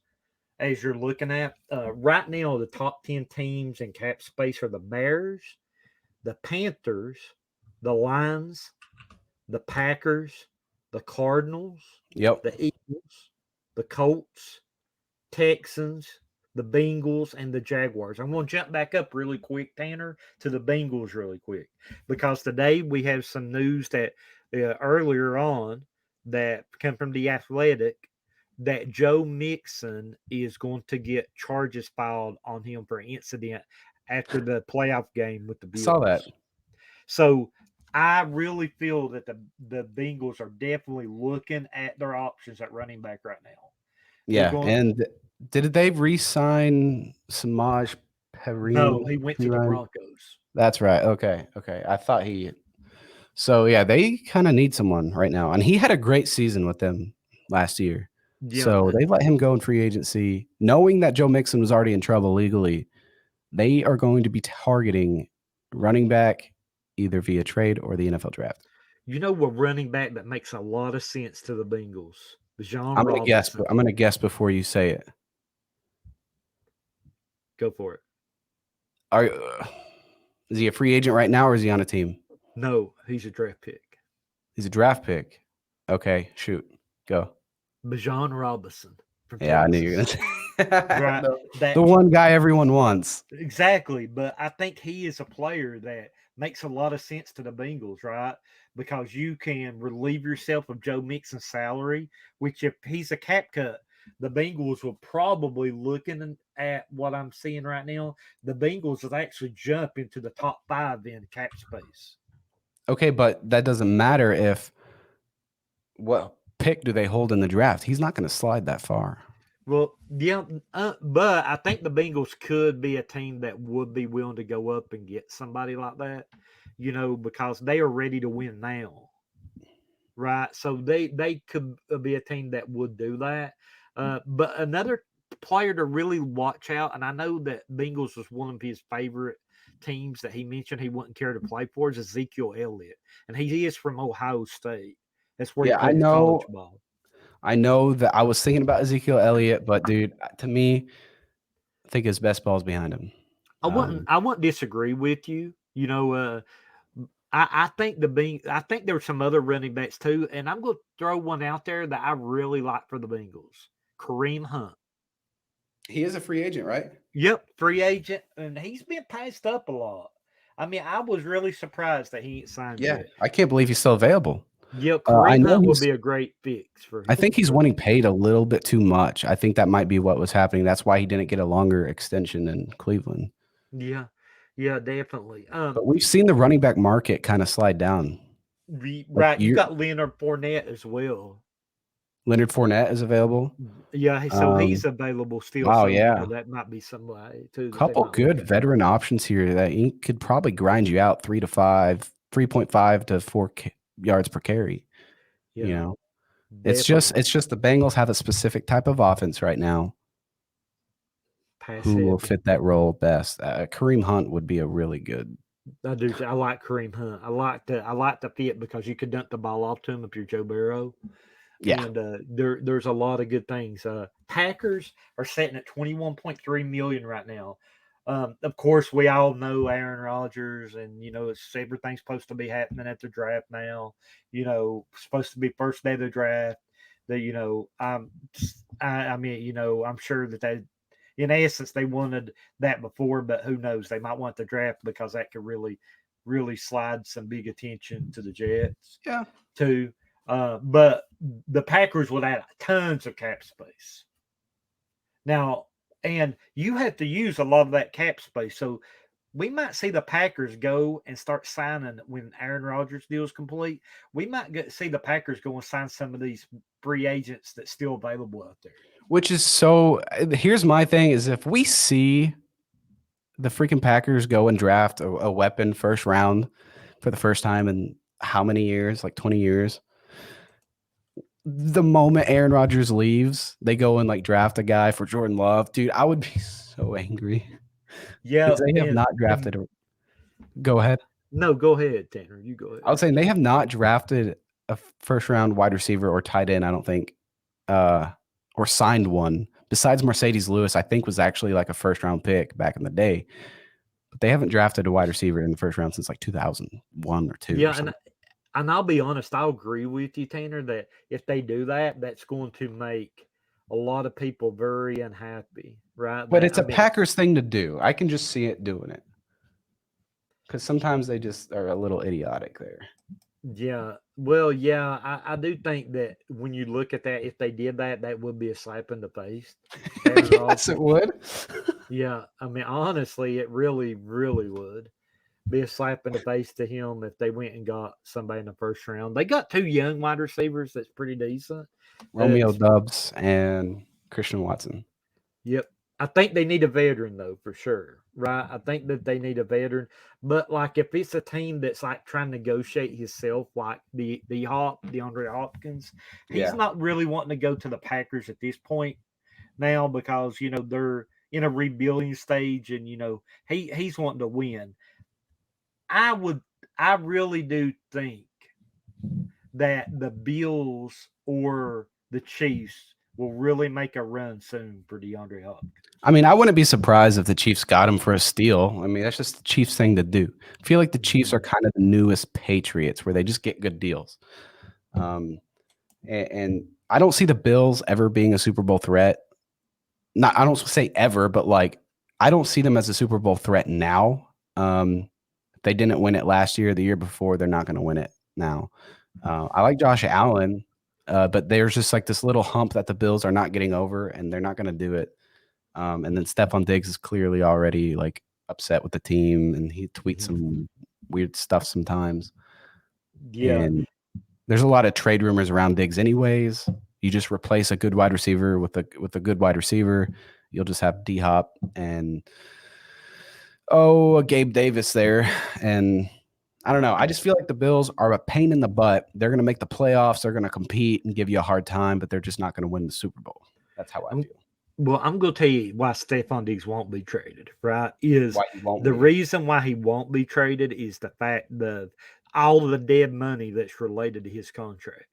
As you're looking at right now, the top 10 teams in cap space are the Bears, the Panthers, the Lions, the Packers, the Cardinals, Yep. the Eagles, the Colts, Texans, the Bengals, and the Jaguars. I'm going to jump back up really quick, Tanner, to the Bengals really quick, because today we have some news that earlier on that come from The Athletic that Joe Mixon is going to get charges filed on him for an incident after the playoff game with the Bills. Saw that. So I really feel that the Bengals are definitely looking at their options at running back right now. Yeah, and did they re-sign Samaj Perine? No, he went to the Broncos. That's right. Okay. I thought he. So yeah, they kind of need someone right now, and he had a great season with them last year. Yeah. So they let him go in free agency, knowing that Joe Mixon was already in trouble legally. They are going to be targeting running back either via trade or the NFL draft. You know what running back that makes a lot of sense to the Bengals? I'm going to guess before you say it. Go for it. Is he a free agent right now, or is he on a team? No, he's a draft pick. He's a draft pick. Okay, shoot. Go. Bijan Robinson. Yeah, I knew you were going to say right. the one guy everyone wants. Exactly, but I think he is a player that makes a lot of sense to the Bengals, right? Because you can relieve yourself of Joe Mixon's salary, which if he's a cap cut, the Bengals will probably, looking at what I'm seeing right now, the Bengals will actually jump into the top 5 in cap space. Okay, but that doesn't matter if what pick do they hold in the draft? He's not going to slide that far. Well, yeah, but I think the Bengals could be a team that would be willing to go up and get somebody like that, because they are ready to win now, right? So they could be a team that would do that. But another player to really watch out, and I know that Bengals was one of his favorite teams that he mentioned he wouldn't care to play for, is Ezekiel Elliott, and he is from Ohio State. That's where he plays college ball. I know that I was thinking about Ezekiel Elliott, but dude, to me, I think his best ball is behind him. I wouldn't disagree with you. I think I think there were some other running backs too, and I'm going to throw one out there that I really like for the Bengals. Kareem Hunt. He is a free agent, right? Yep, free agent, and he's been passed up a lot. I mean, I was really surprised that he ain't signed yet. I can't believe he's still available. Yep, Kareem Hunt would be a great fix for him. I think he's wanting paid a little bit too much. I think that might be what was happening. That's why he didn't get a longer extension in Cleveland. Yeah, definitely. But we've seen the running back market kind of slide down. Right, you got Leonard Fournette as well. Leonard Fournette is available. Yeah, so he's available still. Wow, so, that might be somebody too. Couple good veteran options here that he could probably grind you out 3.5 to 4 yards per carry. Yeah, it's just the Bengals have a specific type of offense right now. Pass who will heavy. fit that role best. Kareem Hunt would be a really good. I do. I like Kareem Hunt. I like the fit because you could dump the ball off to him if you're Joe Burrow. Yeah, And there's a lot of good things. Packers are sitting at 21.3 million right now. Of course, we all know Aaron Rodgers, and everything's supposed to be happening at the draft now. Supposed to be first day of the draft. That I mean, I'm sure that in essence, they wanted that before, but who knows? They might want the draft because that could really, really slide some big attention to the Jets yeah. too. But the Packers would add tons of cap space. Now, and you have to use a lot of that cap space. So we might see the Packers go and start signing when Aaron Rodgers deal is complete. We might see the Packers go and sign some of these free agents that's still available out there. Which is so. Here's my thing: is if we see the freaking Packers go and draft a weapon first round for the first time in how many years? Like 20 years. The moment Aaron Rodgers leaves, they go and like draft a guy for Jordan Love. Dude, I would be so angry Yeah, because they have not drafted. Go ahead. No, go ahead, Tanner. You go ahead. I was saying they have not drafted a first round wide receiver or tight end, I don't think, or signed one besides Mercedes Lewis. I think was actually like a first round pick back in the day, but they haven't drafted a wide receiver in the first round since like 2001 or 2. Yeah, or and I'll be honest, I'll agree with you, Tanner, that if they do that, that's going to make a lot of people very unhappy, right? But it's a Packers thing to do. I can just see it doing it because sometimes they just are a little idiotic there. Yeah. Well, yeah, I do think that when you look at that, if they did that, that would be a slap in the face. Yes, it would. Yeah. I mean, honestly, it really, really would be a slap in the face to him if they went and got somebody in the first round. They got 2 young wide receivers that's pretty decent. Romeo Doubs and Christian Watson. Yep. I think they need a veteran though, for sure. Right. I think that they need a veteran. But like if it's a team that's like trying to negotiate himself, like the DeAndre Hopkins, he's not really wanting to go to the Packers at this point now because they're in a rebuilding stage and he's wanting to win. I really do think that the Bills or the Chiefs will really make a run soon for DeAndre Hopkins. I mean, I wouldn't be surprised if the Chiefs got him for a steal. I mean, that's just the Chiefs thing to do. I feel like the Chiefs are kind of the newest Patriots where they just get good deals. And I don't see the Bills ever being a Super Bowl threat. I don't say ever, but like I don't see them as a Super Bowl threat now. They didn't win it last year, the year before. They're not going to win it now. I like Josh Allen, but there's just like this little hump that the Bills are not getting over, and they're not going to do it. And then Stephon Diggs is clearly already like upset with the team, and he tweets some weird stuff sometimes. Yeah. And there's a lot of trade rumors around Diggs anyways. You just replace a good wide receiver with a good wide receiver. You'll just have D-Hop and a Gabe Davis there. And I don't know. I just feel like the Bills are a pain in the butt. They're going to make the playoffs. They're going to compete and give you a hard time, but they're just not going to win the Super Bowl. That's how I feel. Well, I'm going to tell you why Stephon Diggs won't be traded, right? Reason why he won't be traded is the fact of all of the dead money that's related to his contract.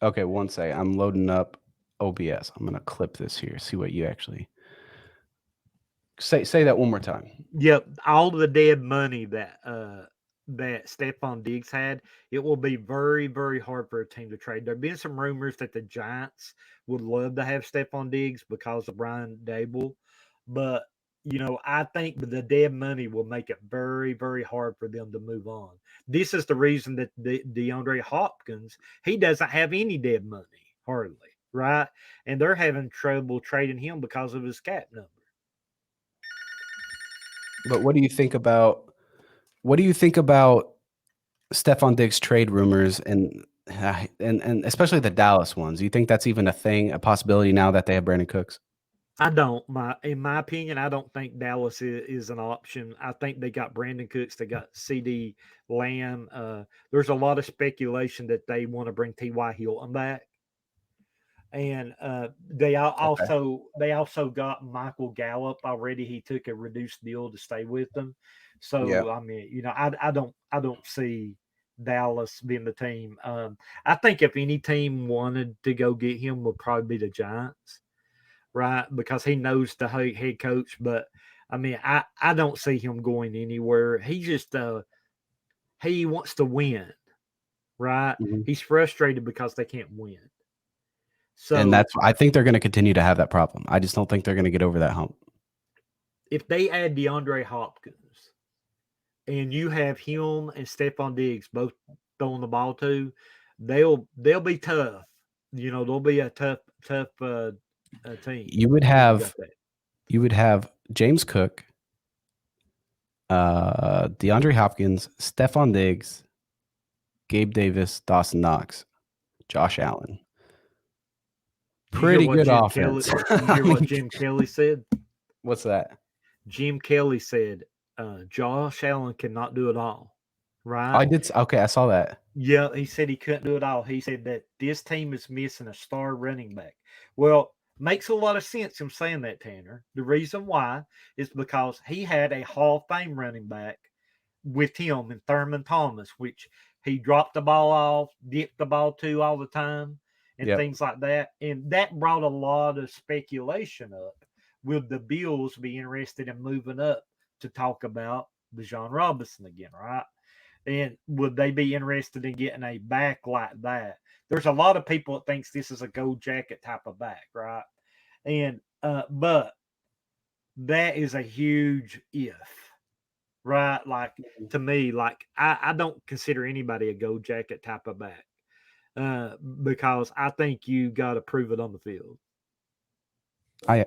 Okay, one second. I'm loading up OBS. I'm going to clip this here, see what you actually say that one more time. Yep, all of the dead money that Stephon Diggs had, it will be very, very hard for a team to trade. There have been some rumors that the Giants would love to have Stephon Diggs because of Brian Dable, but I think the dead money will make it very, very hard for them to move on. This is the reason that DeAndre Hopkins, he doesn't have any dead money, hardly, right? And they're having trouble trading him because of his cap number. But what do you think about Stephon Diggs trade rumors and especially the Dallas ones? Do you think that's even a thing, a possibility now that they have Brandon Cooks? I don't. In my opinion, I don't think Dallas is an option. I think they got Brandon Cooks. They got CD Lamb. There's a lot of speculation that they want to bring T.Y. Hilton back. And they also got Michael Gallup already. He took a reduced deal to stay with them. Yeah. So I mean, I don't see Dallas being the team. I think if any team wanted to go get him, would probably be the Giants, right? Because he knows the head coach. But I mean, I don't see him going anywhere. He just he wants to win, right? Mhm. He's frustrated because they can't win. And So I think they're going to continue to have that problem. I just don't think they're going to get over that hump. if they add DeAndre Hopkins and you have him and Stephon Diggs both throwing the ball to, they'll be tough. They'll be a tough team. You would have James Cook, DeAndre Hopkins, Stephon Diggs, Gabe Davis, Dawson Knox, Josh Allen. Pretty good offense. You hear what Jim Kelly said? What's that? Jim Kelly said, Josh Allen cannot do it all. Right? I did. Okay, I saw that. Yeah, he said he couldn't do it all. He said that this team is missing a star running back. Well, makes a lot of sense him saying that, Tanner. The reason why is because he had a Hall of Fame running back with him in Thurman Thomas, which he dropped the ball off, dipped the ball to all the time, and things like that. And that brought a lot of speculation up. Will the Bills be interested in moving up to talk about Bijan Robinson again, right? And would they be interested in getting a back like that? There's a lot of people that thinks this is a gold jacket type of back, right? And but that is a huge if, right? Like to me, like I don't consider anybody a gold jacket type of back because I think you got to prove it on the field. I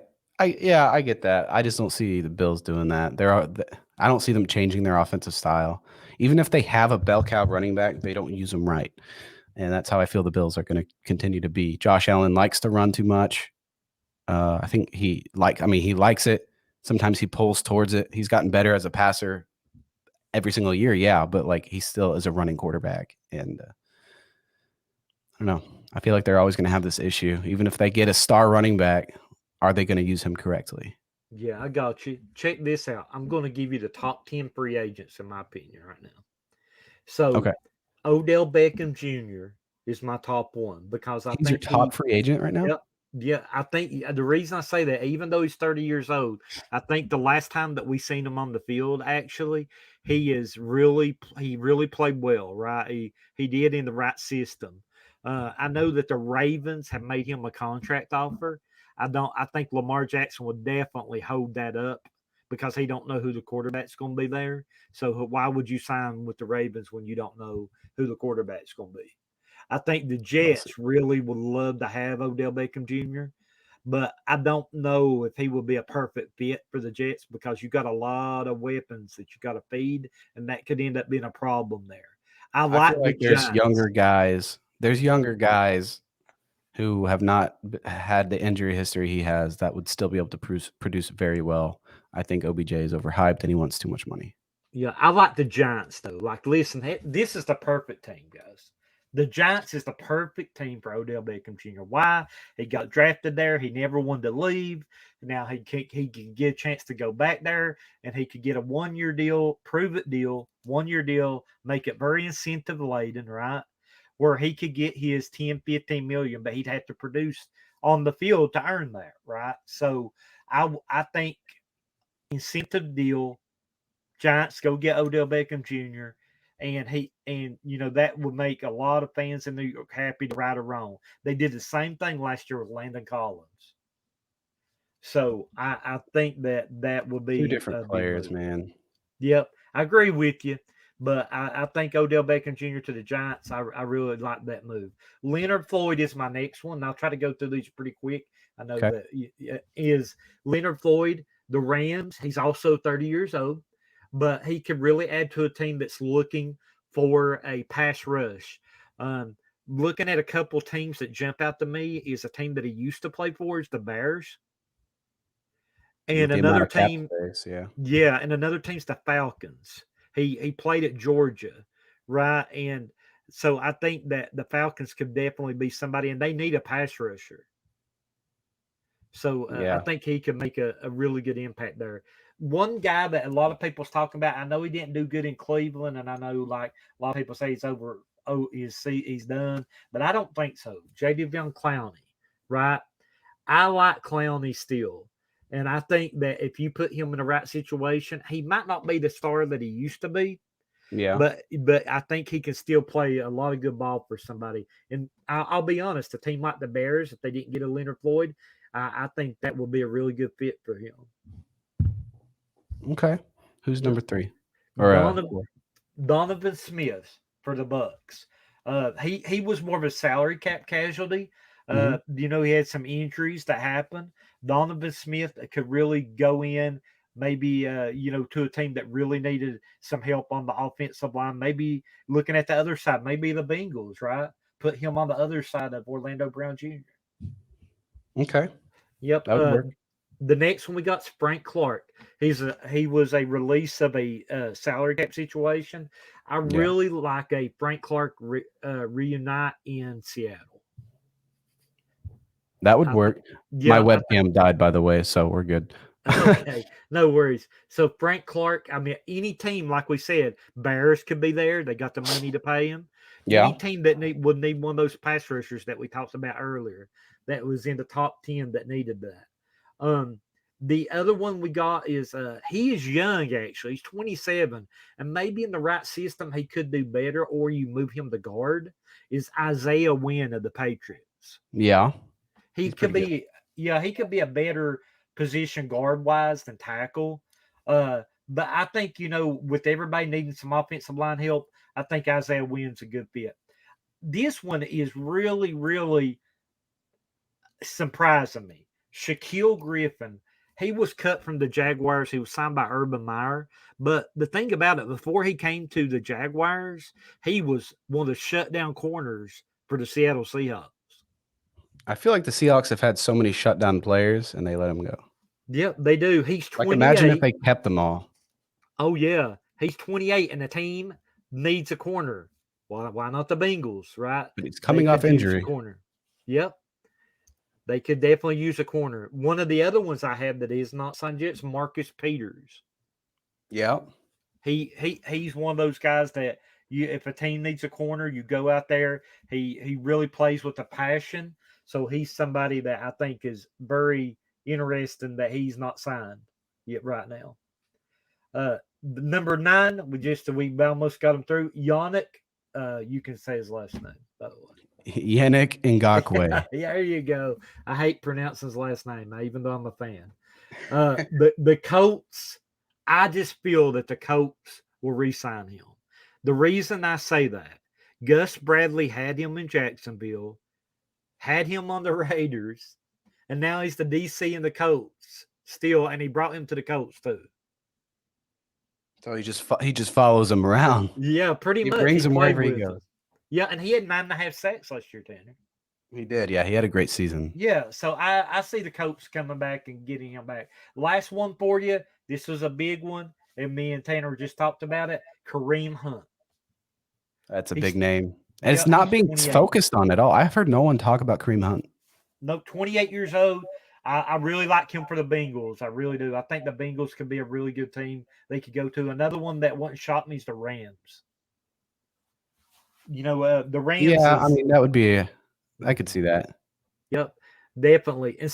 get that. I just don't see the Bills doing that. I don't see them changing their offensive style. Even if they have a bell cow running back, they don't use them right. And that's how I feel the Bills are going to continue to be. Josh Allen likes to run too much. I think he likes it. Sometimes he pulls towards it. He's gotten better as a passer every single year. Yeah. But like he still is a running quarterback. And I don't know. I feel like they're always going to have this issue. Even if they get a star running back, are they going to use him correctly? Yeah, I got you. Check this out. I'm going to give you the top 10 free agents, in my opinion, right now. So, okay. Odell Beckham Jr. is my top one because I He's think your top free agent right now? Yep. Yeah, I think the reason I say that, even though he's 30 years old, I think the last time that we seen him on the field, actually, he really played well, right? He did in the right system. I know that the Ravens have made him a contract offer. I think Lamar Jackson would definitely hold that up because he don't know who the quarterback's going to be there. So why would you sign with the Ravens when you don't know who the quarterback's going to be? I think the Jets really would love to have Odell Beckham Jr., but I don't know if he would be a perfect fit for the Jets because you got a lot of weapons that you got to feed, and that could end up being a problem there. I feel like there's younger guys. There's younger guys who have not had the injury history he has that would still be able to produce very well. I think OBJ is overhyped and he wants too much money. Yeah, I like the Giants, though. Like, listen, this is the perfect team, guys. The Giants is the perfect team for Odell Beckham Jr. Why? He got drafted there. He never wanted to leave. Now he can get a chance to go back there, and he could get a 1-year deal, prove it deal, 1-year deal, make it very incentive laden, right? Where he could get his 10, 15 million, but he'd have to produce on the field to earn that, right? So I think incentive deal, Giants go get Odell Beckham Jr. And that would make a lot of fans in New York happy to right or wrong. They did the same thing last year with Landon Collins. So I think that would be two different a players, big move. man. Yep, I agree with you. But I think Odell Beckham Jr. to the Giants, I really like that move. Leonard Floyd is my next one. And I'll try to go through these pretty quick. I know that is Leonard Floyd, the Rams. He's also 30 years old, but he could really add to a team that's looking for a pass rush. Looking at a couple teams that jump out to me is a team that he used to play for is the Bears. And another team, and another team's the Falcons. He played at Georgia, right? And so I think that the Falcons could definitely be somebody, and they need a pass rusher. So I Yeah. think he can make a really good impact there. One guy that a lot of people's talking about, I know he didn't do good in Cleveland, and I know like a lot of people say he's over. Oh, he's done, but I don't think so. J.D. Clowney, right? I like Clowney still. And I think that if you put him in the right situation, he might not be the star that he used to be, Yeah. but I think he can still play a lot of good ball for somebody. And I'll be honest, a team like the Bears, if they didn't get a Leonard Floyd, I think that will be a really good fit for him. Okay. Who's Yep. number 3? Or Donovan Smith for the Bucks. He was more of a salary cap casualty. He had some injuries that happened. Donovan Smith could really go in, maybe to a team that really needed some help on the offensive line. Maybe looking at the other side, maybe the Bengals, right? Put him on the other side of Orlando Brown Jr. Okay. Yep. That would work. The next one we got is Frank Clark. He was a release of a salary cap situation. I really like a Frank Clark reunite in Seattle. That would work. My webcam died, by the way, so we're good. Okay, no worries. So Frank Clark, I mean, any team, like we said, Bears could be there. They got the money to pay him. Yeah. Any team that would need one of those pass rushers that we talked about earlier, that was in the top 10 that needed that. The other one we got is he is young actually. He's 27, and maybe in the right system he could do better, or you move him to guard. Is Isaiah Wynn of the Patriots? Yeah, he could be. Yeah, he could be a better position guard wise than tackle. But I think with everybody needing some offensive line help, I think Isaiah Wynn's a good fit. This one is really, really surprising me. Shaquille Griffin. He was cut from the Jaguars. He was signed by Urban Meyer. But the thing about it, before he came to the Jaguars, he was one of the shutdown corners for the Seattle Seahawks. I feel like the Seahawks have had so many shutdown players, and they let him go. Yep, they do. He's 28. Like, imagine if they kept them all. Oh, yeah. He's 28, and the team needs a corner. Why not the Bengals, right? But he's coming off injury. Corner. Yep. They could definitely use a corner. One of the other ones I have that is not signed yet is Marcus Peters. Yeah. He's one of those guys that if a team needs a corner, you go out there. He really plays with a passion. So he's somebody that I think is very interesting that he's not signed yet right now. Number 9, we almost got him through. Yannick, you can say his last name, by the way. Yannick Ngakoue. Yeah, there you go. I hate pronouncing his last name, even though I'm a fan. The Colts, I just feel that the Colts will re-sign him. The reason I say that, Gus Bradley had him in Jacksonville, had him on the Raiders, and now he's the DC in the Colts still, and he brought him to the Colts too. So he just follows him around. Yeah, pretty much. He brings him wherever he goes. Yeah, and he had 9.5 sacks last year, Tanner. He did. Yeah, he had a great season. Yeah, so I see the Colts coming back and getting him back. Last one for you. This was a big one, and me and Tanner just talked about it. Kareem Hunt. That's a big name. And it's not being focused on at all. I've heard no one talk about Kareem Hunt. No, 28 years old. I really like him for the Bengals. I really do. I think the Bengals could be a really good team they could go to. Another one that wouldn't shock me is the Rams. The Rams. Yeah, I mean, that would be I could see that. Yep, definitely. And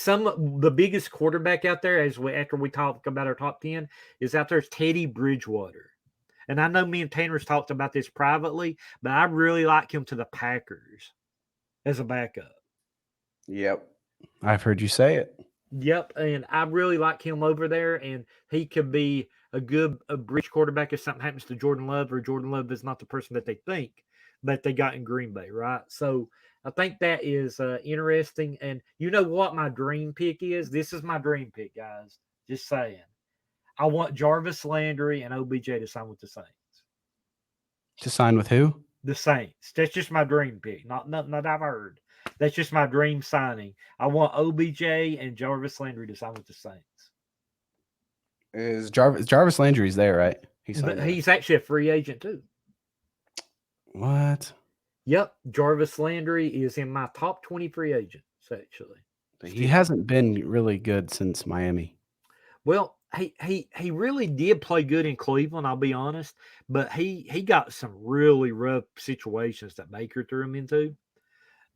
the biggest quarterback out there, after we talk about our top 10, is out there is Teddy Bridgewater. And I know me and Tanner's talked about this privately, but I really like him to the Packers as a backup. Yep. I've heard you say it. Yep, and I really like him over there, and he could be a bridge quarterback if something happens to Jordan Love, or Jordan Love is not the person that they think that they got in Green Bay, right? So I think that is interesting. And you know what my dream pick is? This is my dream pick, guys. Just saying. I want Jarvis Landry and OBJ to sign with the Saints. To sign with who? The Saints. That's just my dream pick. Not I've heard. That's just my dream signing. I want OBJ and Jarvis Landry to sign with the Saints. Is Jarvis Landry's there, right? He's actually a free agent too. What? Yep. Jarvis Landry is in my top 20 free agents, actually. But he hasn't been really good since Miami. Well, he really did play good in Cleveland, I'll be honest, but he got some really rough situations that Baker threw him into.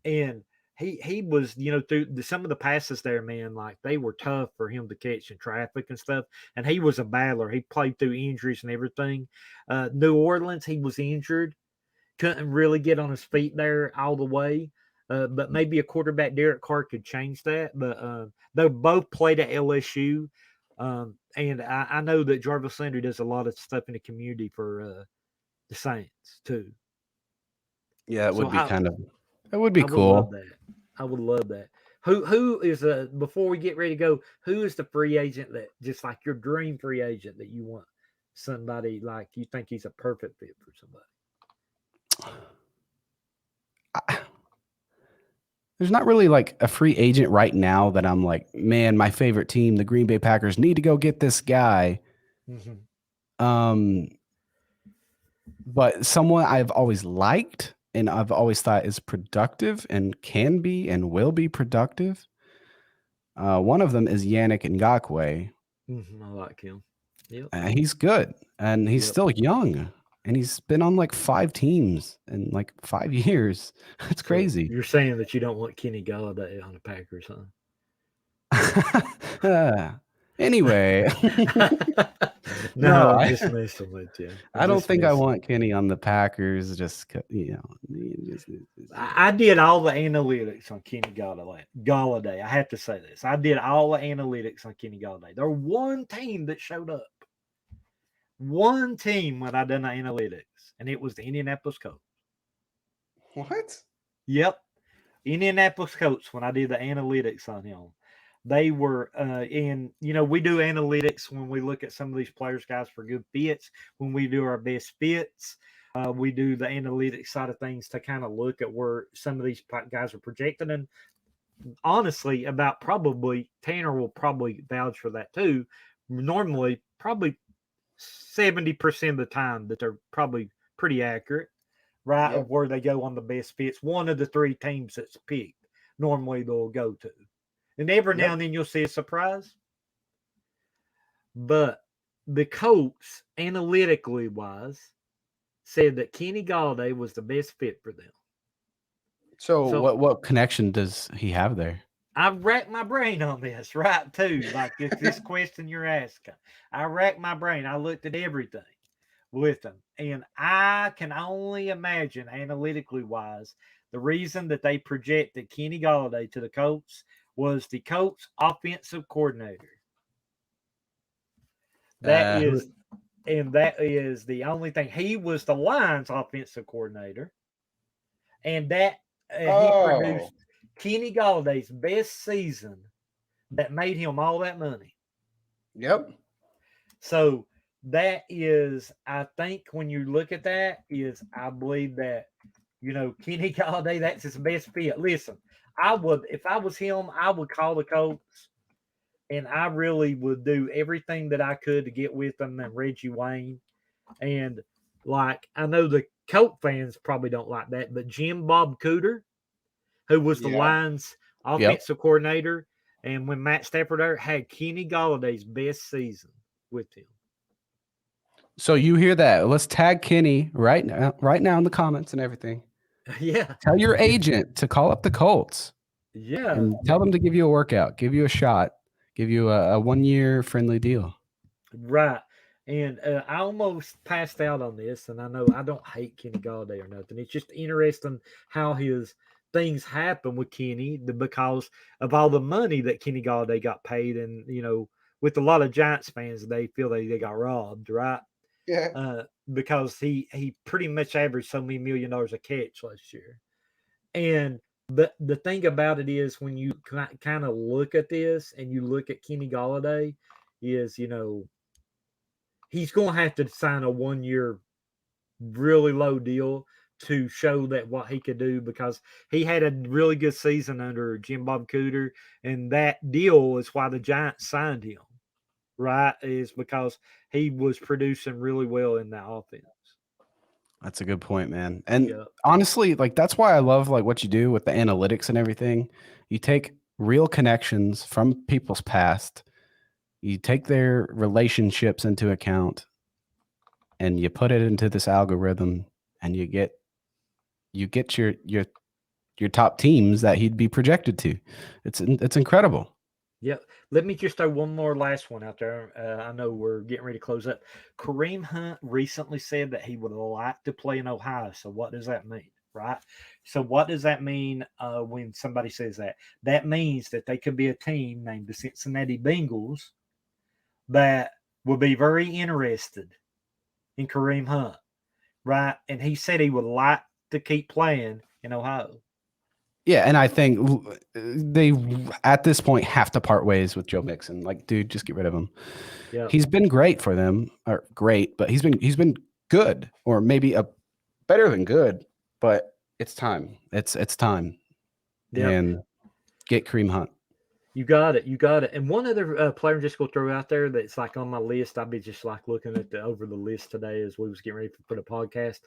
And he was, through some of the passes there, man, like they were tough for him to catch in traffic and stuff. And he was a battler. He played through injuries and everything. New Orleans, he was injured, couldn't really get on his feet there all the way. But maybe a quarterback, Derek Carr, could change that. But they both played at LSU. And I know that Jarvis Landry does a lot of stuff in the community for the Saints too. Yeah, it So would be it would be I would cool. love that. I would love that. Who is before we get ready to go, who is the free agent that just like your dream free agent that you want somebody like you think he's a perfect fit for somebody? There's not really like a free agent right now that I'm like, man, my favorite team, the Green Bay Packers, need to go get this guy. Mm-hmm. But someone I've always liked and I've always thought is productive and can be and will be productive. One of them is Yannick Ngakoue. Mm-hmm. I like him. Yep. He's good and he's still young. And he's been on like 5 teams in like 5 years. It's crazy. You're saying that you don't want Kenny Galladay on the Packers, huh? Anyway. No, I'm just messing with you. I don't think I want Kenny on the Packers. Just I did all the analytics on Kenny Galladay. I have to say this. I did all the analytics on Kenny Galladay. There was one team that showed up. One team when I done the analytics, and it was the Indianapolis Colts. What? Yep. Indianapolis Colts, when I did the analytics on him. They were we do analytics when we look at some of these players, guys, for good fits. When we do our best fits, we do the analytics side of things to kind of look at where some of these guys are projected. And honestly, about probably Tanner will probably vouch for that too. Normally, probably 70% of the time that they're probably pretty accurate, right? Yep. Of where they go on the best fits. One of the 3 teams that's picked, normally they'll go to. And every now and then you'll see a surprise. But the Colts, analytically wise, said that Kenny Galladay was the best fit for them. So what connection does he have there? I racked my brain on this, right, too. Like this question you're asking. I racked my brain. I looked at everything with him. And I can only imagine, analytically wise, the reason that they projected Kenny Galladay to the Colts was the Colts offensive coordinator. That is the only thing. He was the Lions offensive coordinator. And that he produced Kenny Galladay's best season that made him all that money. Yep. So that is, I think when you look at that, I believe that, Kenny Galladay, that's his best fit. Listen, if I was him, I would call the Colts and I really would do everything that I could to get with them and Reggie Wayne. And like, I know the Colt fans probably don't like that, but Jim Bob Cooter, who was the Lions offensive coordinator, and when Matt Stafford had Kenny Galladay's best season with him. So you hear that? Let's tag Kenny right now in the comments and everything. Yeah. Tell your agent to call up the Colts. Yeah. And tell them to give you a workout, give you a shot, give you a 1-year friendly deal. Right. And I almost passed out on this, and I know I don't hate Kenny Galladay or nothing. It's just interesting how his things happen with Kenny because of all the money that Kenny Galladay got paid. And, with a lot of Giants fans, they feel they got robbed, right? Yeah. Because he pretty much averaged so many $1 million a catch last year. And the thing about it is when you kind of look at this and you look at Kenny Galladay is, he's going to have to sign a 1-year really low deal to show that what he could do because he had a really good season under Jim Bob Cooter. And that deal is why the Giants signed him, right? Is because he was producing really well in that offense. That's a good point, man. And honestly, like that's why I love like what you do with the analytics and everything. You take real connections from people's past. You take their relationships into account and you put it into this algorithm, and you get your top teams that he'd be projected to. It's incredible. Yep. Let me just throw one more last one out there. I know we're getting ready to close up. Kareem Hunt recently said that he would like to play in Ohio. So what does that mean? Right. So what does that mean when somebody says that? That means that they could be a team named the Cincinnati Bengals that will be very interested in Kareem Hunt. Right. And he said he would like to keep playing in Ohio. Yeah, and I think they at this point have to part ways with Joe Mixon. Like, dude, just get rid of him. Yeah. He's been great for them, or great, but he's been good, or maybe a better than good. But it's time. It's time. Yep. And get Kareem Hunt. You got it. You got it. And one other player I'm just going to throw out there that's like on my list. I've been just like looking at over the list today as we was getting ready for the podcast.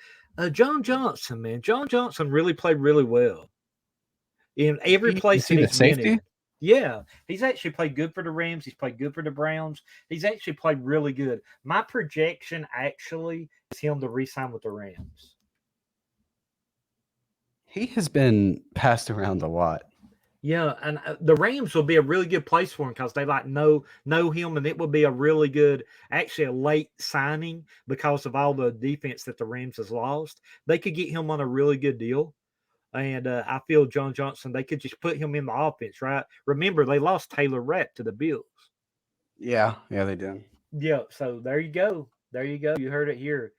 John Johnson, man. John Johnson really played really well in every place that he's been in. Yeah, he's actually played good for the Rams. He's played good for the Browns. He's actually played really good. My projection actually is him to re-sign with the Rams. He has been passed around a lot. Yeah, and the Rams will be a really good place for him because they like know him, and it will be a really good, actually a late signing because of all the defense that the Rams has lost. They could get him on a really good deal, and I feel John Johnson, they could just put him in the offense, right? Remember, they lost Taylor Rapp to the Bills. Yeah, they did. Yeah, so there you go. There you go. You heard it here.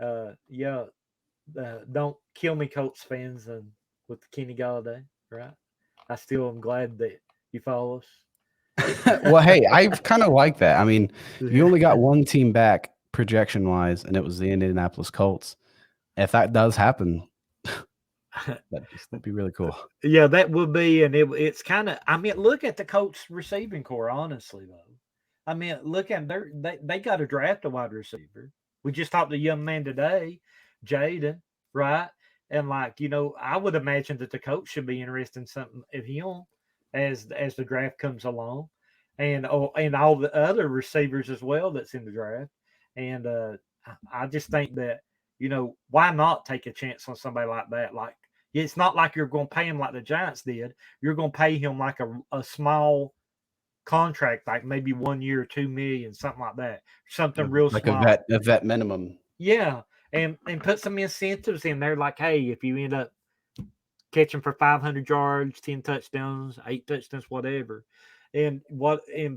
Don't kill me, Colts fans, and with Kenny Galladay, right? I still am glad that you follow us. Well, hey, I kind of like that. I mean, you only got one team back projection wise, and it was the Indianapolis Colts. If that does happen, that'd be really cool. Yeah, that would be, and it's kind of. I mean, look at the Colts receiving core. Honestly, though, I mean, look at they got to draft a wide receiver. We just talked to a young man today, Jadon, right? And like, I would imagine that the coach should be interested in something of him as the draft comes along, and all the other receivers as well that's in the draft. And I just think that why not take a chance on somebody like that? Like, it's not like you're going to pay him like the Giants did. You're going to pay him like a small contract, like maybe 1 year, $2 million, something like that, something real like small. a vet minimum. Yeah. And put some incentives in there, like, hey, if you end up catching for 500 yards, 10 touchdowns, 8 touchdowns, whatever, and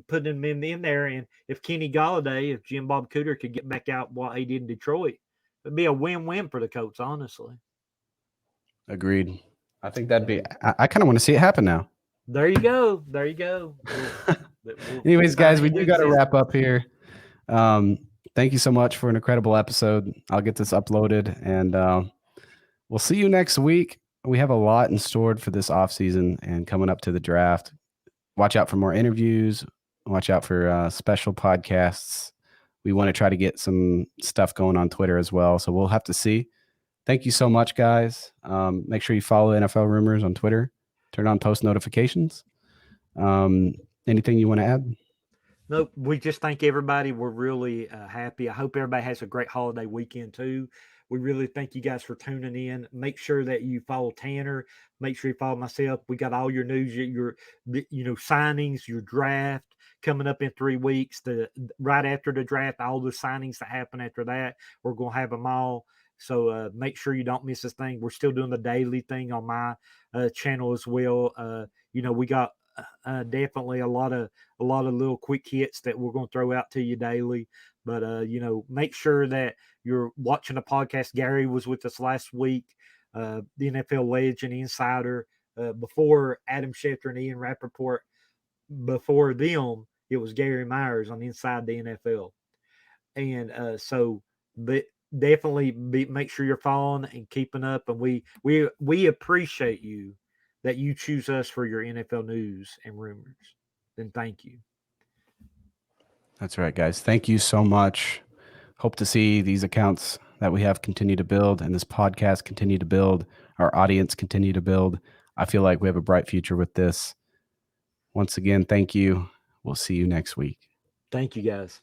putting them in there, and if Kenny Galladay, if Jim Bob Cooter could get back out what he did in Detroit, it'd be a win-win for the Colts, honestly. Agreed. I think that'd be. I kind of want to see it happen now. There you go. There you go. Anyways, guys, we do got to wrap up here. Thank you so much for an incredible episode. I'll get this uploaded, and we'll see you next week. We have a lot in store for this offseason and coming up to the draft. Watch out for more interviews. Watch out for special podcasts. We want to try to get some stuff going on Twitter as well, so we'll have to see. Thank you so much, guys. Make sure you follow NFL Rumors on Twitter. Turn on post notifications. Anything you want to add? Nope. We just thank everybody. We're really happy. I hope everybody has a great holiday weekend too. We really thank you guys for tuning in. Make sure that you follow Tanner. Make sure you follow myself. We got all your news, your signings, your draft coming up in 3 weeks. Right after the draft, all the signings that happen after that, we're gonna have them all. So make sure you don't miss this thing. We're still doing the daily thing on my channel as well. We got definitely a lot of little quick hits that we're going to throw out to you daily. But make sure that you're watching the podcast. Gary was with us last week, the NFL legend insider. Before Adam Schefter and Ian Rappaport, before them, it was Gary Myers on Inside the NFL. And but definitely make sure you're following and keeping up. And we appreciate you that you choose us for your NFL news and rumors. Then thank you. That's right, guys. Thank you so much. Hope to see these accounts that we have continue to build and this podcast continue to build, our audience continue to build. I feel like we have a bright future with this. Once again, thank you. We'll see you next week. Thank you, guys.